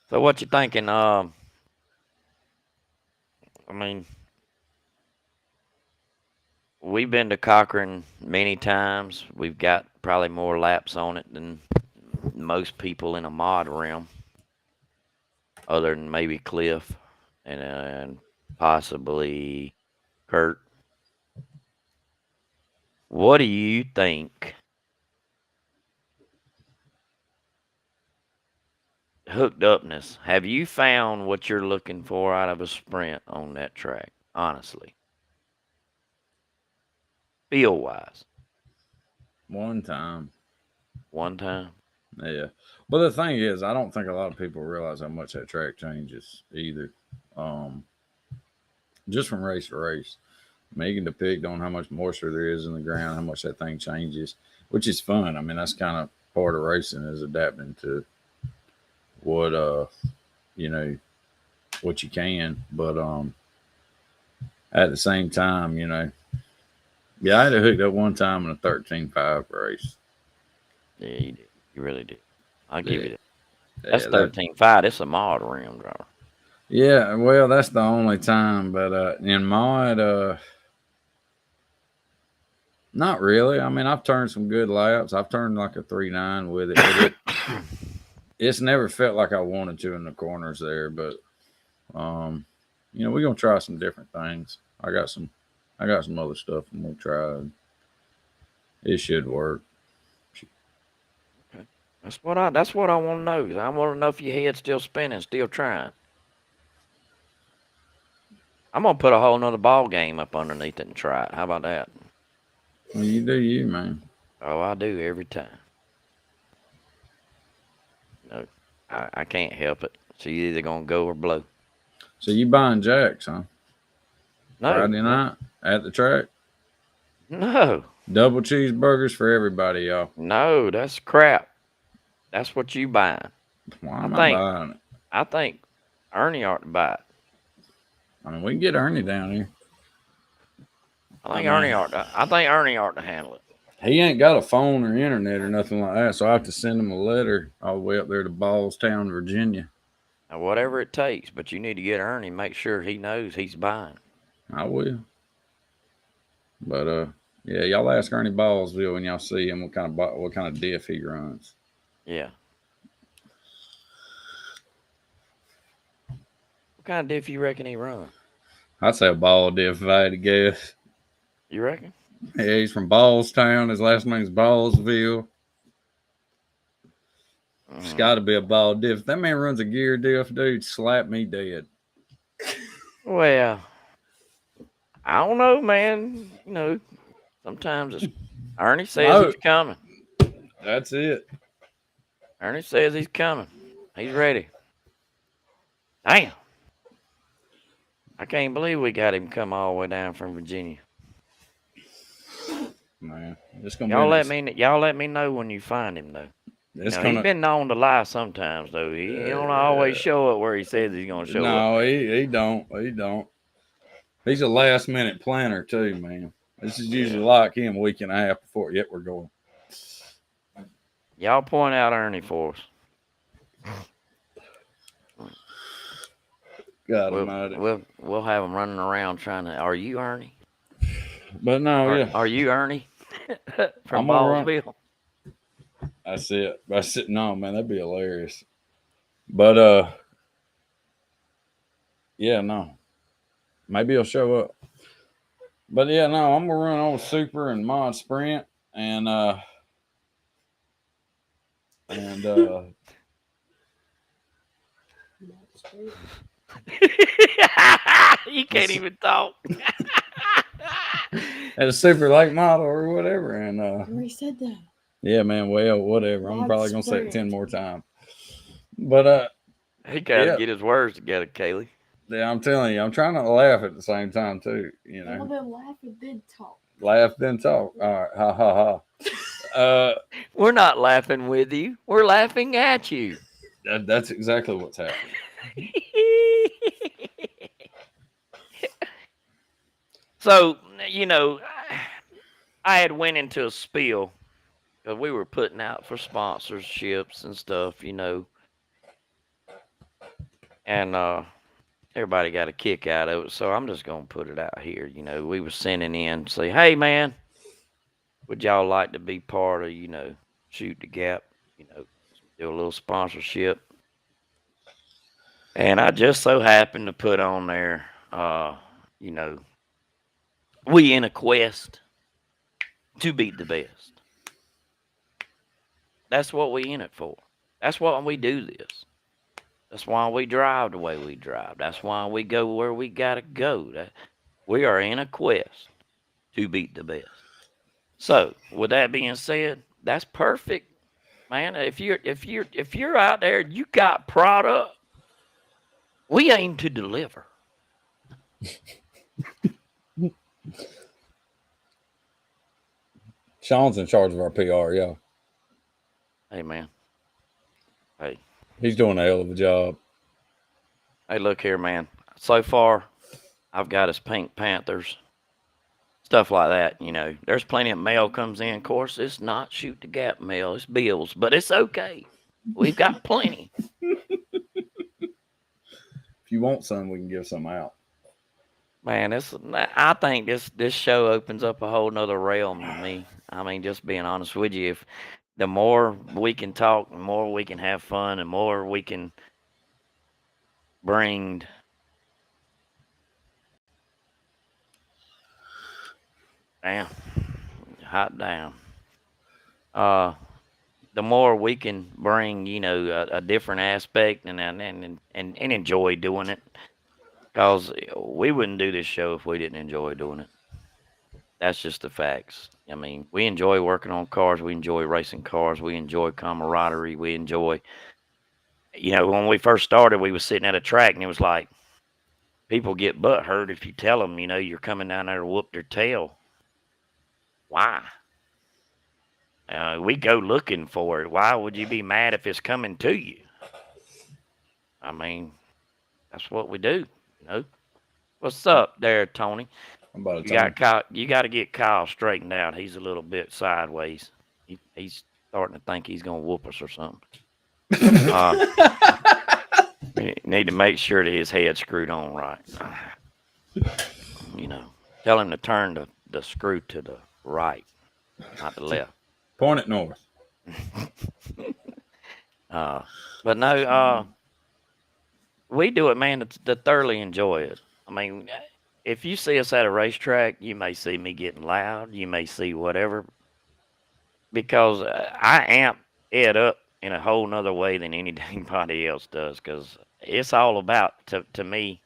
Speaker 3: So what you thinking? I mean, we've been to Cochrane many times. We've got probably more laps on it than most people in a mod realm, other than maybe Cliff and possibly Kurt. What do you think? Hooked upness. Have you found what you're looking for out of a sprint on that track? Honestly, feel wise.
Speaker 4: One time. Yeah. But the thing is, I don't think a lot of people realize how much that track changes either. Just from race to race. Making the pick on how much moisture there is in the ground, how much that thing changes, which is fun. I mean, that's kind of part of racing is adapting to what what you can. But at the same time, yeah, I had it hooked up one time in a 13.5 race.
Speaker 3: Yeah, you did. You really did. I'll give you that. That's
Speaker 4: Yeah,
Speaker 3: 13.5. It's a mod rim driver.
Speaker 4: Yeah, well, that's the only time. But in mod, not really. I mean, I've turned some good laps. I've turned like a 3.9 with it. But it's never felt like I wanted to in the corners there. But we're gonna try some different things. I got some other stuff I'm gonna try. It should work.
Speaker 3: Okay. That's what I want to know. I want to know if your head's still spinning, still trying. I'm gonna put a whole nother ball game up underneath it and try it. How about that?
Speaker 4: Well, you do you, man.
Speaker 3: Oh, I do every time. No, I can't help it. So you either gonna go or blow.
Speaker 4: So you buying jacks, huh?
Speaker 3: No.
Speaker 4: Friday night at the track?
Speaker 3: No.
Speaker 4: Double cheeseburgers for everybody, y'all.
Speaker 3: No, that's crap. That's what you buying.
Speaker 4: Why am I buying it?
Speaker 3: I think Ernie ought to buy it.
Speaker 4: I mean, we can get Ernie down here.
Speaker 3: I think Ernie ought to handle it.
Speaker 4: He ain't got a phone or internet or nothing like that, so I have to send him a letter all the way up there to Ballstown, Virginia.
Speaker 3: Now, whatever it takes, but you need to get Ernie, make sure he knows he's buying.
Speaker 4: I will. But yeah, y'all ask Ernie Ballsville when y'all see him what kind of diff he runs.
Speaker 3: Yeah. What kind of diff you reckon he run?
Speaker 4: I'd say a ball diff if I had to guess.
Speaker 3: You reckon?
Speaker 4: Yeah, he's from Ballstown. His last name's Ballsville. It's got to be a ball diff. If that man runs a gear diff, dude, slap me dead.
Speaker 3: Well, I don't know, man. You know, sometimes it's Ernie says he's coming.
Speaker 4: That's it.
Speaker 3: Ernie says he's coming. He's ready. Damn. I can't believe we got him come all the way down from Virginia.
Speaker 4: Man, it's gonna
Speaker 3: y'all let me know when you find him though. He's been known to lie sometimes though. He don't always show up where he says he's gonna show up.
Speaker 4: No, he don't. He don't. He's a last minute planner too, man. This is usually like him a week and a half before. Yet we're going.
Speaker 3: Y'all point out Ernie for us.
Speaker 4: God almighty.
Speaker 3: We'll have him running around trying to. Are you Ernie?
Speaker 4: But no,
Speaker 3: Are you Ernie from Ballsville?
Speaker 4: That's it. No, man, that'd be hilarious. But yeah, no. Maybe he'll show up. But yeah, no, I'm gonna run old Super and Mod Sprint and
Speaker 3: You can't even talk.
Speaker 4: at a Super late model or whatever. And
Speaker 1: I already said that.
Speaker 4: Yeah, man. Well, whatever. I'm probably gonna say it 10 more times. But
Speaker 3: he gotta get his words together, Kaylee.
Speaker 4: Yeah, I'm telling you, I'm trying not to laugh at the same time too. You know,
Speaker 1: well, then laugh and then talk.
Speaker 4: Laugh then talk. All right, ha ha ha.
Speaker 3: We're not laughing with you. We're laughing at you.
Speaker 4: That's exactly what's happening.
Speaker 3: So, you know, I had went into a spiel because we were putting out for sponsorships and stuff, you know, and everybody got a kick out of it. So I'm just going to put it out here. You know, we were sending in, say, hey, man, would y'all like to be part of, you know, Shoot the Gap, you know, do a little sponsorship. And I just so happened to put on there, you know, we in a quest to beat the best. That's what we in it for. That's why we do this. That's why we drive the way we drive. That's why we go where we gotta go. We are in a quest to beat the best. So, with that being said, that's perfect, man. If you're out there, you got product. We aim to deliver.
Speaker 4: Sean's in charge of our PR, yeah.
Speaker 3: Hey, man. Hey.
Speaker 4: He's doing a hell of a job.
Speaker 3: Hey, look here, man. So far, I've got us Pink Panthers, stuff like that, you know. There's plenty of mail comes in. Of course, it's not Shoot the Gap mail. It's bills, but it's okay. We've got plenty.
Speaker 4: If you want some, we can give some out.
Speaker 3: Man, I think this show opens up a whole nother realm to me. I mean, just being honest with you, if the more we can talk, the more we can have fun, the more we can bring hot damn. The more we can bring, you know, a different aspect and enjoy doing it. Because we wouldn't do this show if we didn't enjoy doing it. That's just the facts. I mean, we enjoy working on cars. We enjoy racing cars. We enjoy camaraderie. We enjoy, you know, when we first started, we was sitting at a track and it was like, people get butt hurt if you tell them, you know, you're coming down there to whoop their tail. Why? We go looking for it. Why would you be mad if it's coming to you? I mean, that's what we do. You know? What's up there, Tony? You got to get Kyle straightened out. He's a little bit sideways. He's starting to think he's gonna whoop us or something. We need to make sure that his head's screwed on right. You know, tell him to turn the screw to the right, not the left.
Speaker 4: Point it north.
Speaker 3: But no, we do it, man, to thoroughly enjoy it. I mean, if you see us at a racetrack, you may see me getting loud. You may see whatever. Because I amp Ed up in a whole nother way than anybody else does, because it's all about, to me,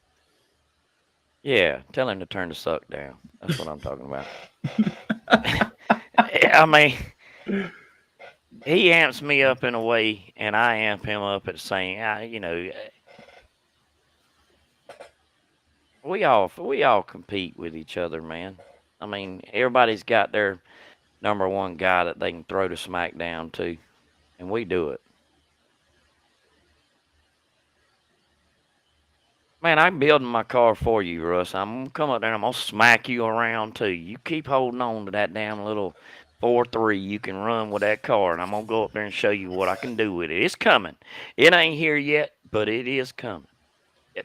Speaker 3: yeah, tell him to turn the suck down. That's what I'm talking about. I mean, he amps me up in a way, and I amp him up at the same. We all compete with each other, man. I mean, everybody's got their number one guy that they can throw the smack down to, and we do it. Man, I'm building my car for you, Russ. I'm gonna come up there and I'm gonna smack you around too. You keep holding on to that damn little 4.3 you can run with that car, and I'm gonna go up there and show you what I can do with it. It's coming. It ain't here yet, but it is coming.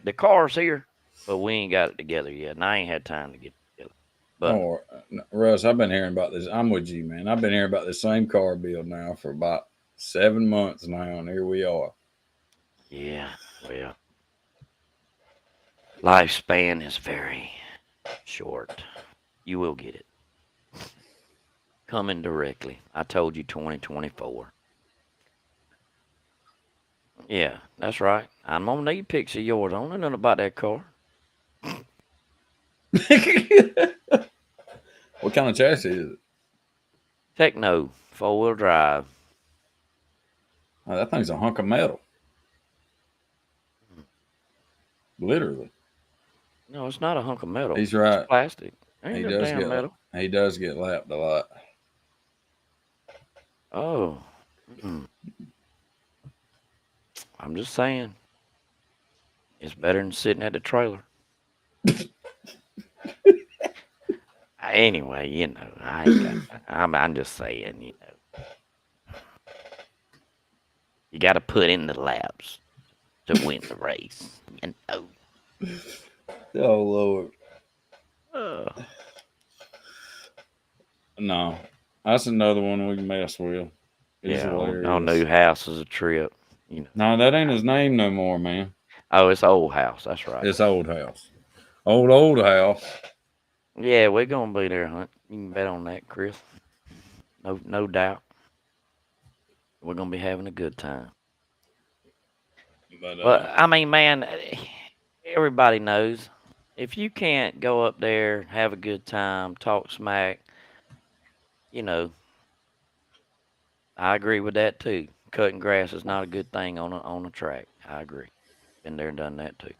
Speaker 3: The car's here, but we ain't got it together yet, and I ain't had time to get it together. But
Speaker 4: Russ, I've been hearing about this. I'm with you, man. I've been hearing about the same car build now for about 7 months now, and here we are.
Speaker 3: yeah, well, lifespan is very short. You will get it. Coming directly. I told you 2024. Yeah, that's right. I'm gonna need pics of yours. I don't know nothing about that car.
Speaker 4: What kind of chassis is it?
Speaker 3: Techno, 4-wheel drive.
Speaker 4: Oh, that thing's a hunk of metal. Literally.
Speaker 3: No, it's not a hunk of metal.
Speaker 4: He's right.
Speaker 3: It's plastic. Ain't
Speaker 4: He
Speaker 3: no
Speaker 4: does
Speaker 3: damn
Speaker 4: get
Speaker 3: metal.
Speaker 4: He does get lapped a lot.
Speaker 3: Oh. I'm just saying. It's better than sitting at the trailer. Anyway, I'm just saying, you got to put in the laps to win the race.
Speaker 4: Oh Lord.
Speaker 3: Uh,
Speaker 4: No, that's another one we can mess with. He's hilarious.
Speaker 3: our new house is a trip.
Speaker 4: No, that ain't his name no more, man.
Speaker 3: Oh, it's old house. That's right.
Speaker 4: It's old house. Old house.
Speaker 3: Yeah, we're gonna be there, Hunt. You can bet on that, Chris. No doubt. We're gonna be having a good time. But I mean, man, everybody knows if you can't go up there, have a good time, talk smack, I agree with that too. Cutting grass is not a good thing on a track. I agree. Been there and done that too.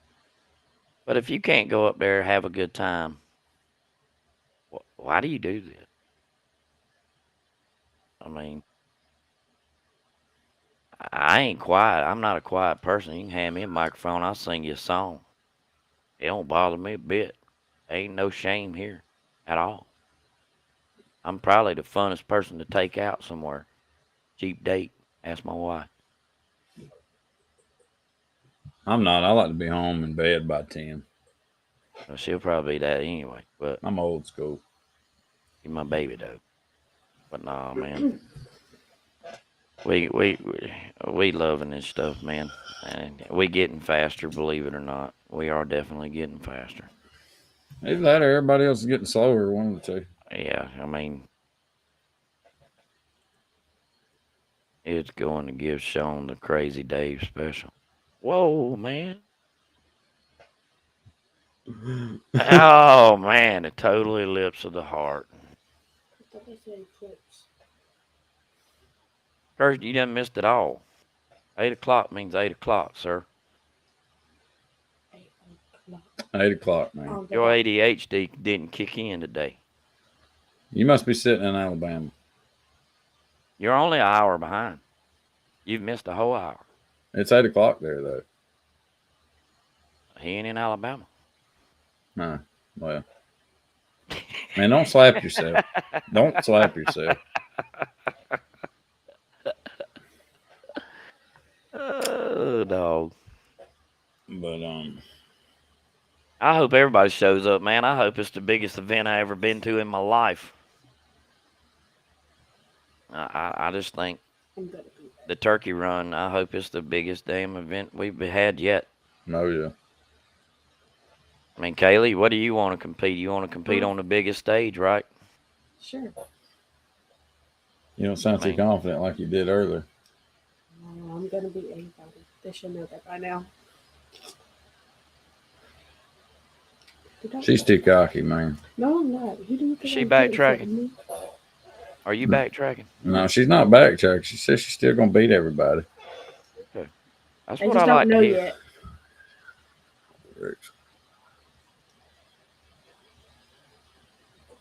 Speaker 3: But if you can't go up there, have a good time, why do you do this? I mean, I ain't quiet. I'm not a quiet person. You can hand me a microphone, I'll sing you a song. It don't bother me a bit. Ain't no shame here at all. I'm probably the funnest person to take out somewhere. Cheap date. Ask my wife.
Speaker 4: I'm not. I like to be home in bed by 10.
Speaker 3: Well, she'll probably be that anyway. But
Speaker 4: I'm old school.
Speaker 3: you're my baby though. But nah, man. We loving this stuff, man. And we getting faster, believe it or not. We are definitely getting faster.
Speaker 4: Either that or everybody else is getting slower, one of the two.
Speaker 3: Yeah, I mean, it's going to give Sean the Crazy Dave special. Whoa, man. Oh, man, the total ellipse of the heart.
Speaker 1: I thought they said eclipse.
Speaker 3: Kurt, you done missed it all. 8 o'clock means 8 o'clock, sir.
Speaker 1: 8 o'clock.
Speaker 4: 8 o'clock, man.
Speaker 1: Oh,
Speaker 3: Your ADHD didn't kick in today.
Speaker 4: You must be sitting in Alabama.
Speaker 3: You're only an hour behind. You've missed a whole hour.
Speaker 4: It's 8 o'clock there, though.
Speaker 3: He ain't in Alabama.
Speaker 4: Nah, well. Man, don't slap yourself. Don't slap yourself.
Speaker 3: Oh, dog.
Speaker 4: But,
Speaker 3: I hope everybody shows up, man. I hope it's the biggest event I ever been to in my life. I just think
Speaker 1: I'm gonna be
Speaker 3: the turkey run, I hope it's the biggest damn event we've had yet.
Speaker 4: oh, yeah.
Speaker 3: I mean, Kaylee, what do you want to compete? You want to compete on the biggest stage, right?
Speaker 1: sure.
Speaker 4: You don't sound too confident like you did earlier.
Speaker 1: I'm gonna beat anybody. They should know that by now. Did I-
Speaker 4: She's too cocky, man.
Speaker 1: No, I'm not. You do
Speaker 3: Is
Speaker 1: think
Speaker 3: she
Speaker 1: I'm good in front of
Speaker 3: backtracking?
Speaker 1: me?
Speaker 3: Are you backtracking?
Speaker 4: No, she's not backtracking. She says she's still gonna beat everybody.
Speaker 3: Okay. That's
Speaker 1: I
Speaker 3: what
Speaker 1: just
Speaker 3: I
Speaker 1: don't
Speaker 3: like to
Speaker 1: know
Speaker 3: hear.
Speaker 1: yet.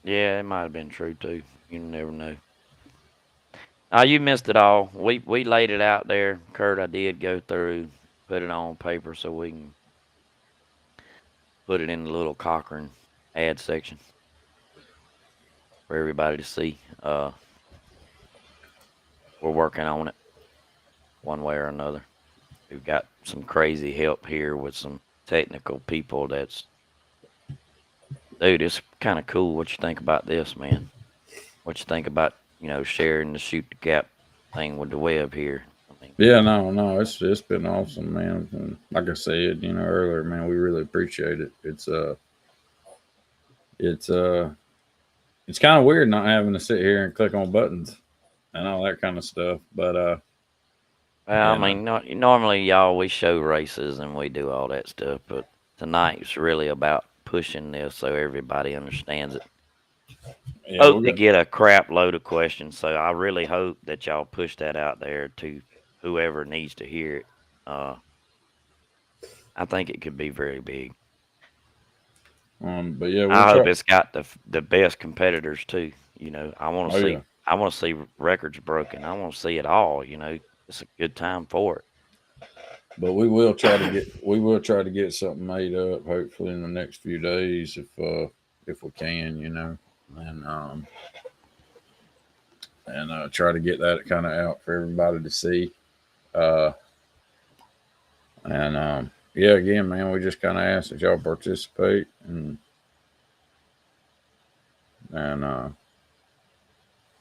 Speaker 3: Yeah, it might have been true too. You never know. Oh, you missed it all. We laid it out there. Kurt, I did go through, put it on paper so we can put it in the little Cochrane ad section for everybody to see. We're working on it one way or another. We've got some crazy help here with some technical people that's, dude, it's kind of cool. What you think about this, man? What you think about, sharing the Shoot the Gap thing with the web here? I mean,
Speaker 4: Yeah, no, it's been awesome, man. And like I said, earlier, man, we really appreciate it. It's kind of weird not having to sit here and click on buttons and all that kind of stuff. But
Speaker 3: well, I mean, normally y'all, we show races and we do all that stuff, but tonight's really about pushing this so everybody understands it.
Speaker 4: yeah,
Speaker 3: Hope to get a crap load of questions, so I really hope that y'all push that out there to whoever needs to hear it. I think it could be very big.
Speaker 4: but yeah,
Speaker 3: I hope it's got the best competitors too. I want to
Speaker 4: Oh,
Speaker 3: see
Speaker 4: yeah.
Speaker 3: I want to see records broken. I want to see it all. It's a good time for it.
Speaker 4: But we will try to get something made up, hopefully in the next few days, if we can, and try to get that kind of out for everybody to see. Uh, and yeah, again, man, we just kind of ask that y'all participate and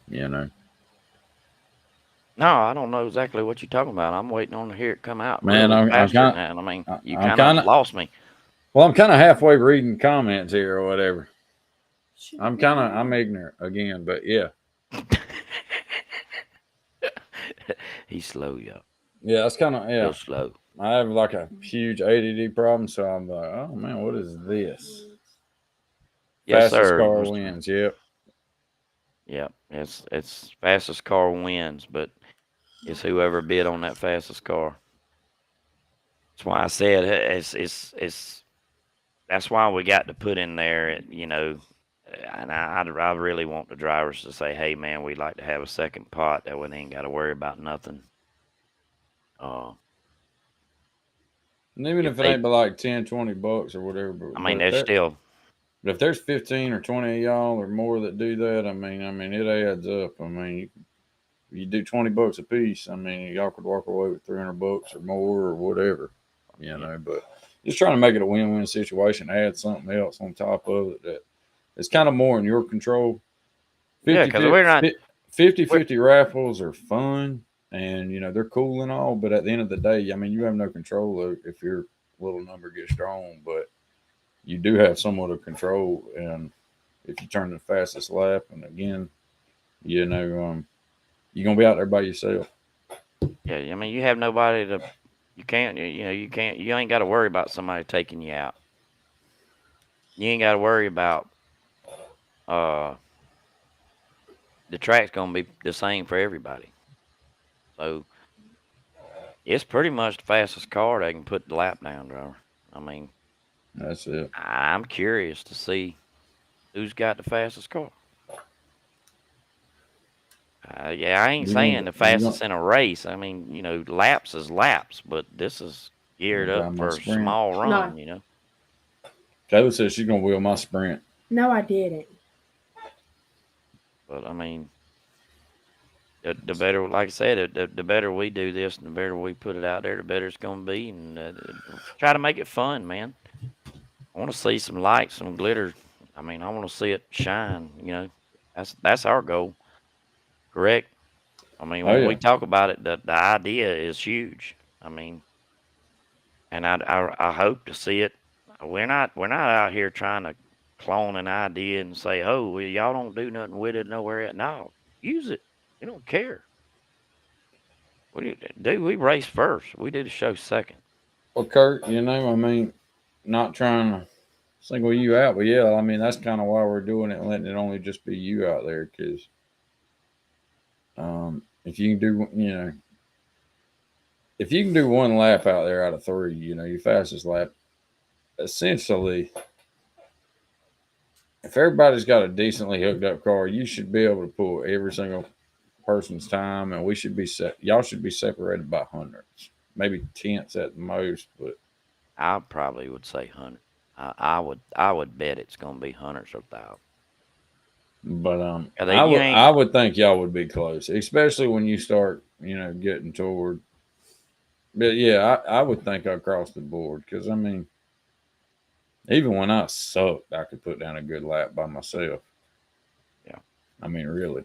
Speaker 4: you know,
Speaker 3: No, I don't know exactly what you're talking about. I'm waiting on to hear it come out
Speaker 4: man,
Speaker 3: really
Speaker 4: I'm
Speaker 3: faster
Speaker 4: kind
Speaker 3: than that. I mean,
Speaker 4: of,
Speaker 3: you
Speaker 4: I'm
Speaker 3: kind of
Speaker 4: kind of,
Speaker 3: lost me.
Speaker 4: well, I'm kind of halfway reading comments here or whatever.
Speaker 1: Should
Speaker 4: I'm ignorant again, but yeah.
Speaker 3: He's slow, y'all.
Speaker 4: Yeah, that's kind of
Speaker 3: Real
Speaker 4: yeah.
Speaker 3: slow.
Speaker 4: I have like a huge ADD problem, so I'm like, oh man, what is this?
Speaker 3: Yes,
Speaker 4: Fastest
Speaker 3: sir.
Speaker 4: car wins. Yep.
Speaker 3: Yeah, it's fastest car wins, but it's whoever bid on that fastest car. That's why I said it's that's why we got to put in there, and I really want the drivers to say, hey man, we'd like to have a second pot that we ain't got to worry about nothing.
Speaker 4: And even
Speaker 3: If
Speaker 4: if it
Speaker 3: they,
Speaker 4: ain't but like 10, $20 or whatever,
Speaker 3: I mean, there's still,
Speaker 4: but if there's 15 or 20 of y'all or more that do that, I mean, it adds up. I mean, you do $20 a piece. I mean, y'all could walk away with $300 or more or whatever, But just trying to make it a win-win situation. Add something else on top of it that it's kind of more in your control.
Speaker 3: yeah, because we're not
Speaker 4: 50 raffles are fun and they're cool and all, but at the end of the day, I mean, you have no control if your little number gets drawn, but you do have somewhat of control. And if you turn the fastest lap, and again, you're gonna be out there by yourself.
Speaker 3: Yeah, I mean, you have nobody to, you can't, you ain't got to worry about somebody taking you out. You ain't got to worry about, uh, the track's going to be the same for everybody. So it's pretty much the fastest car that can put the lap down, driver. I mean,
Speaker 4: That's it.
Speaker 3: I'm curious to see who's got the fastest car. Yeah, I ain't
Speaker 4: You're
Speaker 3: saying
Speaker 4: gonna,
Speaker 3: the
Speaker 4: you're gonna,
Speaker 3: fastest in a race. I mean, laps is laps, but this is geared up
Speaker 4: drive my
Speaker 3: for a
Speaker 4: sprint.
Speaker 3: small run,
Speaker 4: Kayla says she's gonna wheel my sprint.
Speaker 1: No, I didn't.
Speaker 3: But I mean, the better, like I said, the better we do this and the better we put it out there, the better it's going to be. And try to make it fun, man. I want to see some lights, some glitter. I mean, I want to see it shine, That's our goal, correct? I mean,
Speaker 4: Oh
Speaker 3: when we
Speaker 4: yeah.
Speaker 3: talk about it, the idea is huge. I mean, and I hope to see it. We're not out here trying to clone an idea and say, oh, well, y'all don't do nothing with it nowhere at. No, use it. We don't care. We race first. We do the show second.
Speaker 4: Well, Kurt, I mean, not trying to single you out, but yeah, I mean, that's kind of why we're doing it, letting it only just be you out there, because if you can do, if you can do one lap out there out of three, your fastest lap, essentially, if everybody's got a decently hooked up car, you should be able to pull every single person's time, and we should be y'all should be separated by hundreds, maybe tenths at the most, but
Speaker 3: I probably would say 100. I would bet it's gonna be hundreds or thousands.
Speaker 4: But
Speaker 3: You ain't.
Speaker 4: I would think y'all would be close, especially when you start, getting toward. But yeah, I would think across the board, because I mean, even when I sucked, I could put down a good lap by myself.
Speaker 3: Yeah.
Speaker 4: I mean, really.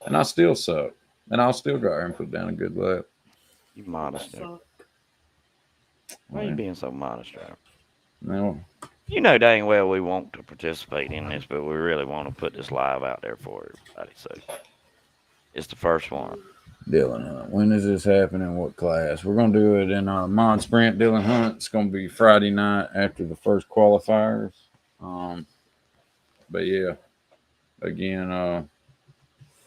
Speaker 4: And I still suck, and I'll still go there and put down a good lap.
Speaker 3: You modest.
Speaker 1: Fuck.
Speaker 3: Why are you being so modest, Trevor?
Speaker 4: No.
Speaker 3: You know dang well we want to participate in this, but we really want to put this live out there for everybody. So it's the first one.
Speaker 4: Dylan Hunt. When is this happening? What class? We're going to do it in our Mod Sprint. Dylan Hunt. It's going to be Friday night after the first qualifiers. But yeah, again,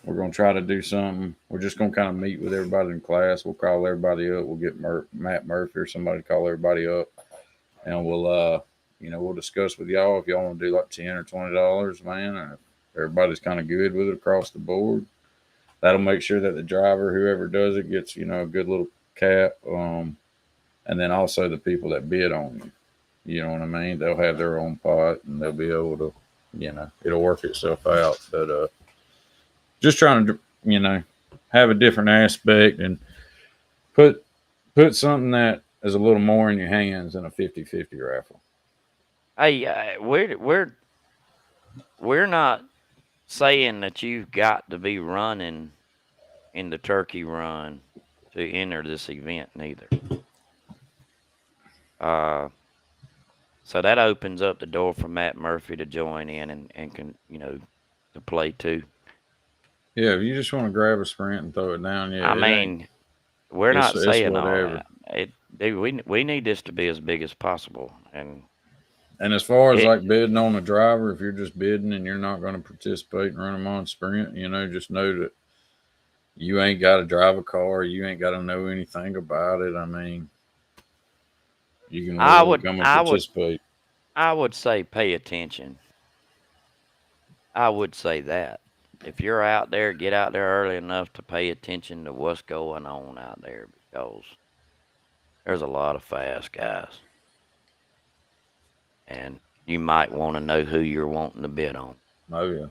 Speaker 4: we're going to try to do something. We're just going to kind of meet with everybody in class. We'll call everybody up. We'll get Matt Murphy or somebody to call everybody up, and we'll we'll discuss with y'all if y'all want to do like $10 or $20, man. And if everybody's kind of good with it across the board, that'll make sure that the driver, whoever does it, gets a good little cap. And then also the people that bid on you. You know what I mean? They'll have their own pot, and they'll be able to, it'll work itself out. But just trying to, have a different aspect and put something that is a little more in your hands than a 50-50 raffle.
Speaker 3: Hey, we're not saying that you've got to be running in the turkey run to enter this event neither. So that opens up the door for Matt Murphy to join in and can, to play too.
Speaker 4: Yeah, if you just want to grab a sprint and throw it down, yeah.
Speaker 3: I mean, we're not saying all
Speaker 4: whatever.
Speaker 3: that. We need this to be as big as possible. And
Speaker 4: as far as like bidding on a driver, if you're just bidding and you're not going to participate and run them on sprint, just know that you ain't got to drive a car. You ain't got to know anything about it. I mean, you can really come and participate.
Speaker 3: I would say pay attention. I would say that. If you're out there, get out there early enough to pay attention to what's going on out there, because there's a lot of fast guys. And you might want to know who you're wanting to bid on.
Speaker 4: Oh, yeah.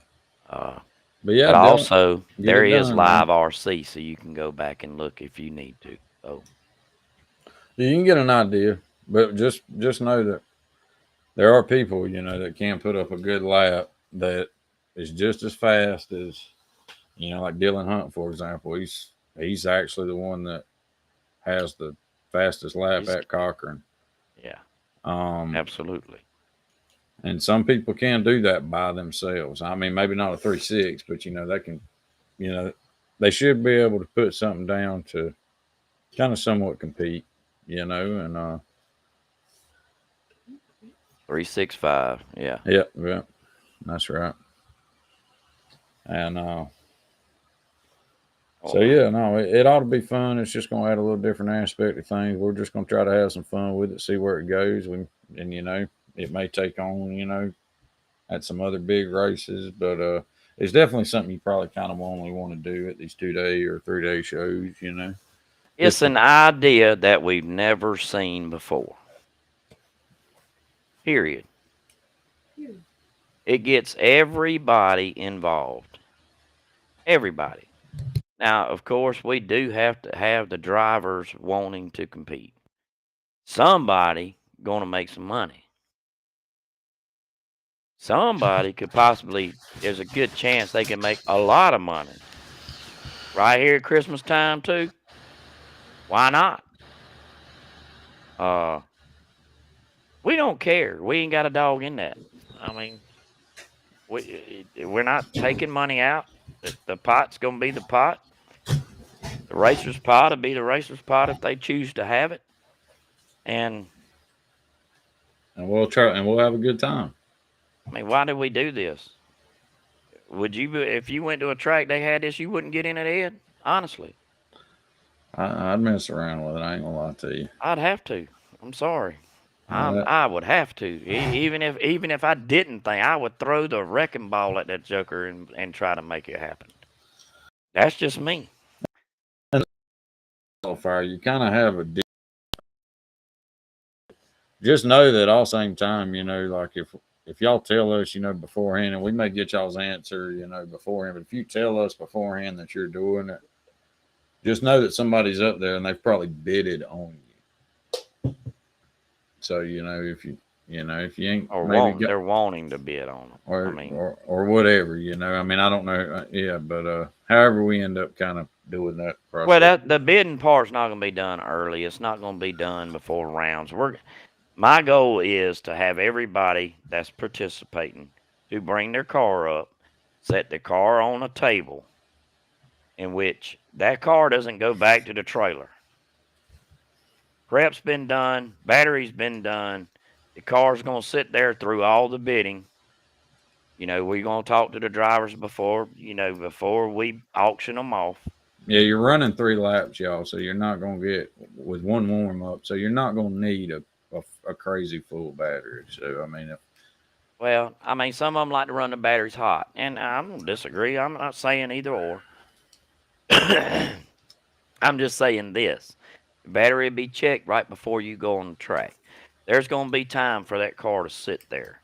Speaker 3: But also, there is live RC, so you can go back and look if you need to. So
Speaker 4: you can get an idea, but just know that there are people, that can put up a good lap that is just as fast as, like Dylan Hunt, for example. He's actually the one that has the fastest lap at Cochran.
Speaker 3: Yeah. Absolutely.
Speaker 4: And some people can do that by themselves. I mean, maybe not a 3.6, but they can, they should be able to put something down to kind of somewhat compete, and
Speaker 3: 3.65, yeah.
Speaker 4: Yeah, that's right. And so yeah, no, it ought to be fun. It's just gonna add a little different aspect of things. We're just gonna try to have some fun with it, see where it goes. And it may take on, at some other big races, but it's definitely something you probably kind of only want to do at these 2-day or 3-day shows,
Speaker 3: It's an idea that we've never seen before. Period. It gets everybody involved. Everybody. Now, of course, we do have to have the drivers wanting to compete. Somebody going to make some money. Somebody could possibly, there's a good chance they can make a lot of money. Right here at Christmas time, too. Why not? We don't care. We ain't got a dog in that. I mean, we're not taking money out. The pot's going to be the pot. The racer's pot will be the racer's pot if they choose to have it. And
Speaker 4: we'll try, and we'll have a good time.
Speaker 3: I mean, why did we do this? Would you, if you went to a track they had this, you wouldn't get in it, Ed? Honestly,
Speaker 4: I'd mess around with it. I ain't gonna lie to you.
Speaker 3: I'd have to. I'm sorry.
Speaker 4: That,
Speaker 3: I would have to. Even if I didn't think, I would throw the wrecking ball at that joker and try to make it happen. That's just me.
Speaker 4: so far, you kind of have a. Just know that all same time, you know, like if y'all tell us, you know, beforehand, and we may get y'all's answer, you know, beforehand. But if you tell us beforehand that you're doing it, just know that somebody's up there and they've probably bidded on you. So you know, if you ain't
Speaker 3: Or they're wanting to bid on them,
Speaker 4: or whatever, you know. I mean, I don't know, yeah, but however we end up kind of doing that process.
Speaker 3: Well, the bidding part's not going to be done early. It's not going to be done before rounds. My goal is to have everybody that's participating to bring their car up, set the car on a table, in which that car doesn't go back to the trailer. Prep's been done, battery's been done. The car's going to sit there through all the bidding. You know, we're going to talk to the drivers before we auction them off.
Speaker 4: Yeah, you're running 3 laps, y'all, so you're not going to get with one warm up. So you're not going to need a crazy full battery. So I mean,
Speaker 3: some of them like to run the batteries hot, and I don't disagree. I'm not saying either or. I'm just saying this: the battery will be checked right before you go on the track. There's going to be time for that car to sit there.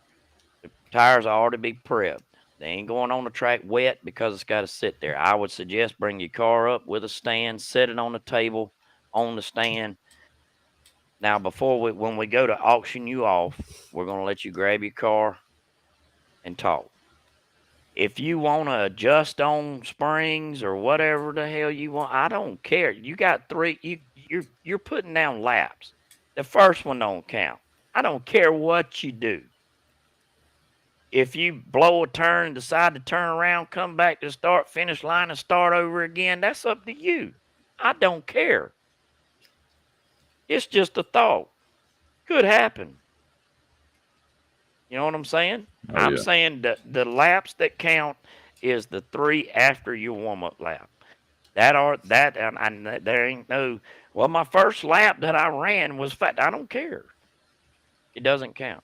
Speaker 3: The tires will already be prepped. They ain't going on the track wet because it's got to sit there. I would suggest bring your car up with a stand, set it on the table, on the stand. Now, when we go to auction you off, we're going to let you grab your car and talk. If you want to adjust on springs or whatever the hell you want, I don't care. You got 3. You're putting down laps. The first one don't count. I don't care what you do. If you blow a turn, decide to turn around, come back to the start, finish line, and start over again, that's up to you. I don't care. It's just a thought. Could happen. You know what I'm saying?
Speaker 4: Oh,
Speaker 3: I'm
Speaker 4: yeah.
Speaker 3: saying the laps that count is the 3 after your warm-up lap. And there ain't no, well, my first lap that I ran was fat. I don't care. It doesn't count.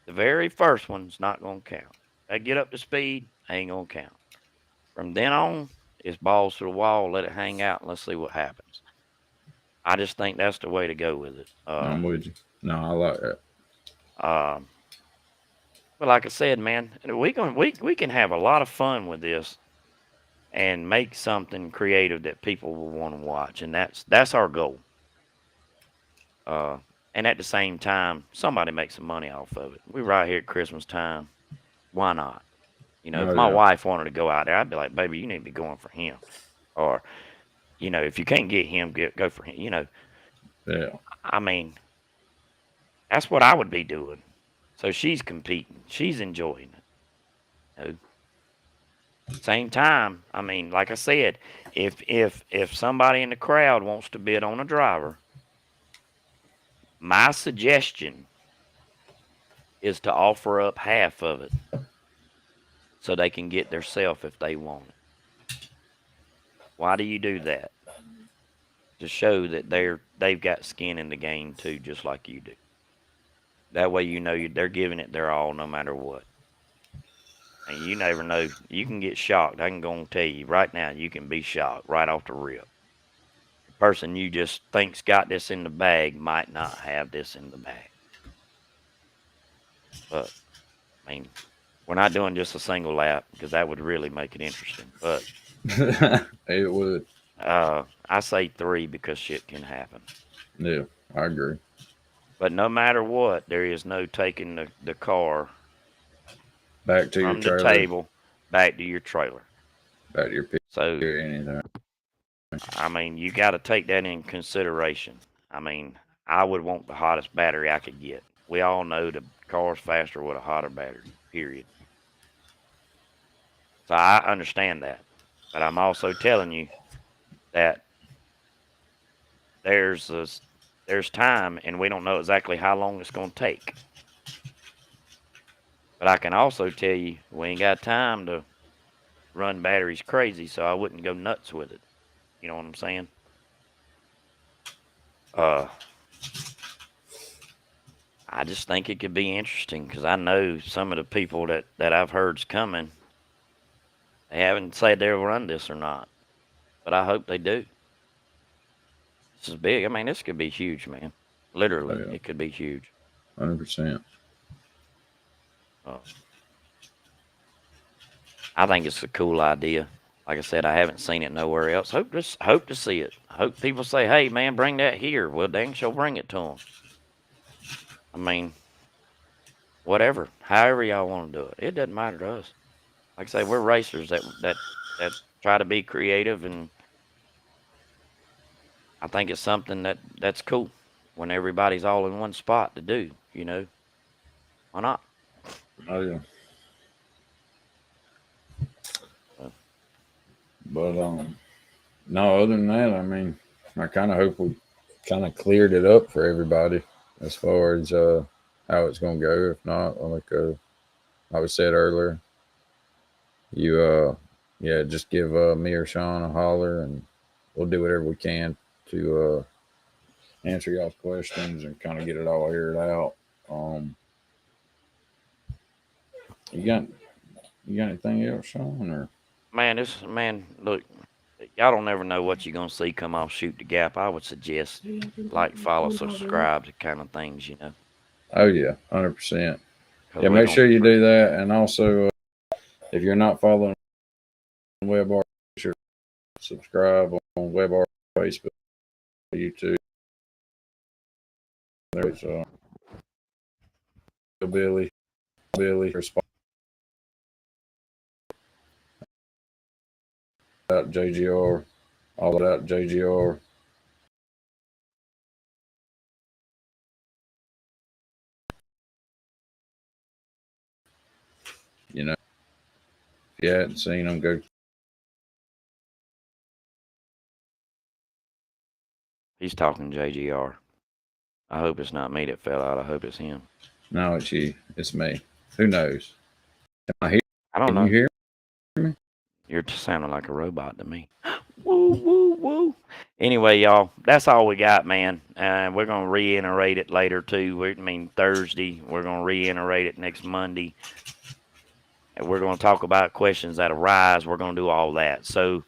Speaker 3: The very first one's not going to count. I get up to speed, ain't going to count. From then on, it's balls to the wall, let it hang out, and let's see what happens. I just think that's the way to go with it.
Speaker 4: I'm with you. No, I like that.
Speaker 3: But like I said, man, we can have a lot of fun with this and make something creative that people will want to watch, and that's our goal. And at the same time, somebody makes some money off of it. We're right here at Christmas time. Why not? You know, if my wife wanted to go out there, I'd be like, baby, you need to be going for him. Or, you know, if you can't get him, go for him. You know,
Speaker 4: yeah.
Speaker 3: I mean, that's what I would be doing. So she's competing. She's enjoying it. You know? Same time, I mean, like I said, if somebody in the crowd wants to bid on a driver, my suggestion is to offer up half of it so they can get theirself if they want it. Why do you do that? To show that they've got skin in the game too, just like you do. That way you know they're giving it their all no matter what. And you never know. You can get shocked. I can go and tell you right now, you can be shocked right off the rip. The person you just think's got this in the bag might not have this in the bag. But, I mean, we're not doing just a single lap because that would really make it interesting. But
Speaker 4: it would.
Speaker 3: I say 3 because shit can happen.
Speaker 4: Yeah, I agree.
Speaker 3: But no matter what, there is no taking the car
Speaker 4: back to
Speaker 3: from
Speaker 4: your
Speaker 3: the table back to your trailer.
Speaker 4: Back to your picture.
Speaker 3: So,
Speaker 4: anything.
Speaker 3: I mean, you got to take that in consideration. I mean, I would want the hottest battery I could get. We all know the car's faster with a hotter battery, period. So I understand that. But I'm also telling you, that there's time, and we don't know exactly how long it's going to take. But I can also tell you we ain't got time to run batteries crazy, so I wouldn't go nuts with it. You know what I'm saying? I just think it could be interesting because I know some of the people that I've heard's coming. They haven't said they'll run this or not, but I hope they do. This is big. I mean, this could be huge, man. Literally,
Speaker 4: Oh, yeah.
Speaker 3: it could be huge.
Speaker 4: 100%.
Speaker 3: I think it's a cool idea. Like I said, I haven't seen it nowhere else. Hope to see it. I hope people say, "Hey, man, bring that here." Well, dang, she'll bring it to them. I mean, whatever, however y'all want to do it, it doesn't matter to us. Like I say, we're racers that try to be creative, and I think it's something that's cool when everybody's all in one spot to do. You know, why not?
Speaker 4: Oh, yeah.
Speaker 3: So,
Speaker 4: But, no, other than that, I mean, I kind of hope we kind of cleared it up for everybody as far as how it's going to go. If not, like I was said earlier, you yeah, just give me or Sean a holler, and we'll do whatever we can to answer y'all's questions and kind of get it all aired out. You got anything else, Sean? Or
Speaker 3: man, look, y'all don't ever know what you're gonna see come off Shoot the Gap. I would suggest like, follow, subscribe, to kind of things, you know.
Speaker 4: oh yeah, 100%.
Speaker 3: 'Cause
Speaker 4: Yeah,
Speaker 3: we
Speaker 4: make
Speaker 3: gonna
Speaker 4: sure you do that, and also if you're not following Webb RC, sure subscribe on Webb RC, Facebook, YouTube. There's Billy, out JGR, all about JGR. You know, if you hadn't seen them, go.
Speaker 3: He's talking JGR. I hope it's not me that fell out. I hope it's him.
Speaker 4: No, it's you. It's me. Who knows? Am I here?
Speaker 3: I don't
Speaker 4: Can
Speaker 3: know.
Speaker 4: you hear me?
Speaker 3: You're sounding like a robot to me. Woo, woo, woo. Anyway, y'all, that's all we got, man. We're going to reiterate it later, too. Thursday. We're going to reiterate it next Monday. And we're going to talk about questions that arise. We're going to do all that. So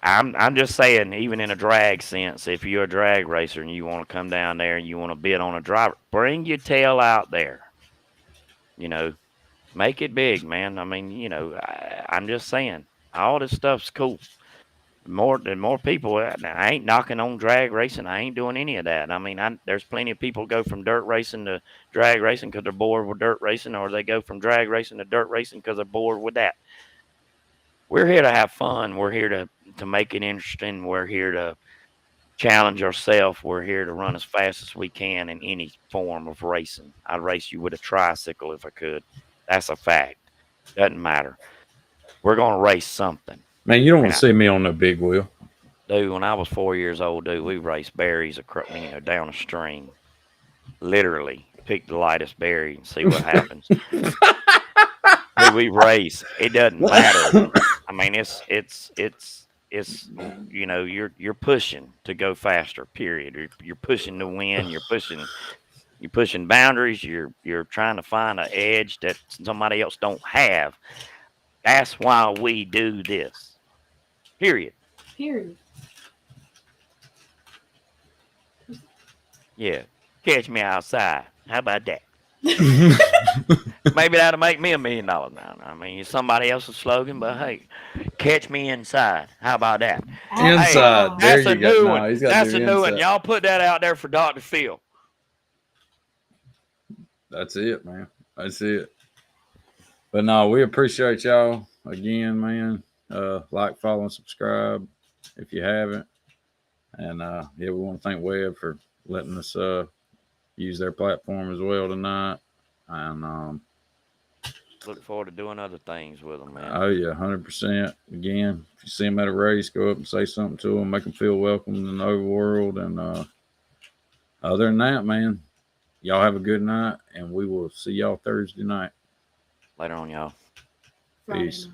Speaker 3: I'm just saying, even in a drag sense, if you're a drag racer and you want to come down there and you want to bid on a driver, bring your tail out there. You know, make it big, man. I'm just saying, all this stuff's cool. More people. I ain't knocking on drag racing. I ain't doing any of that. There's plenty of people go from dirt racing to drag racing because they're bored with dirt racing, or they go from drag racing to dirt racing because they're bored with that. We're here to have fun. We're here to make it interesting. We're here to challenge ourselves. We're here to run as fast as we can in any form of racing. I'd race you with a tricycle if I could. That's a fact. Doesn't matter. We're going to race something.
Speaker 4: Man, you don't want to see me on no big wheel.
Speaker 3: Dude, when I was 4 years old, we raced berries down a stream. Literally, pick the lightest berry and see what happens. Dude, we race. It doesn't matter. It's you're pushing to go faster. Period. You're pushing to win. You're pushing boundaries. You're trying to find an edge that somebody else don't have. That's why we do this. Period. Yeah. Catch me outside. How about that? Maybe that'll make me $1 million now. It's somebody else's slogan, but hey, catch me inside. How about that?
Speaker 4: Inside.
Speaker 3: Hey,
Speaker 4: there you go. No, he's got
Speaker 3: that's
Speaker 4: to
Speaker 3: a
Speaker 4: do
Speaker 3: new
Speaker 4: inside.
Speaker 3: one. Y'all put that out there for Dr. Phil.
Speaker 4: That's it, man. That's it. But no, we appreciate y'all again, man. Like, follow, and subscribe if you haven't. And yeah, we want to thank Webb for letting us use their platform as well tonight. And
Speaker 3: look forward to doing other things with them, man.
Speaker 4: Oh yeah, 100%. Again, if you see them at a race, go up and say something to them, make them feel welcome in the overworld. And other than that, man, y'all have a good night, and we will see y'all Thursday night.
Speaker 3: Later on, y'all.
Speaker 1: Friday
Speaker 4: Peace.
Speaker 1: night.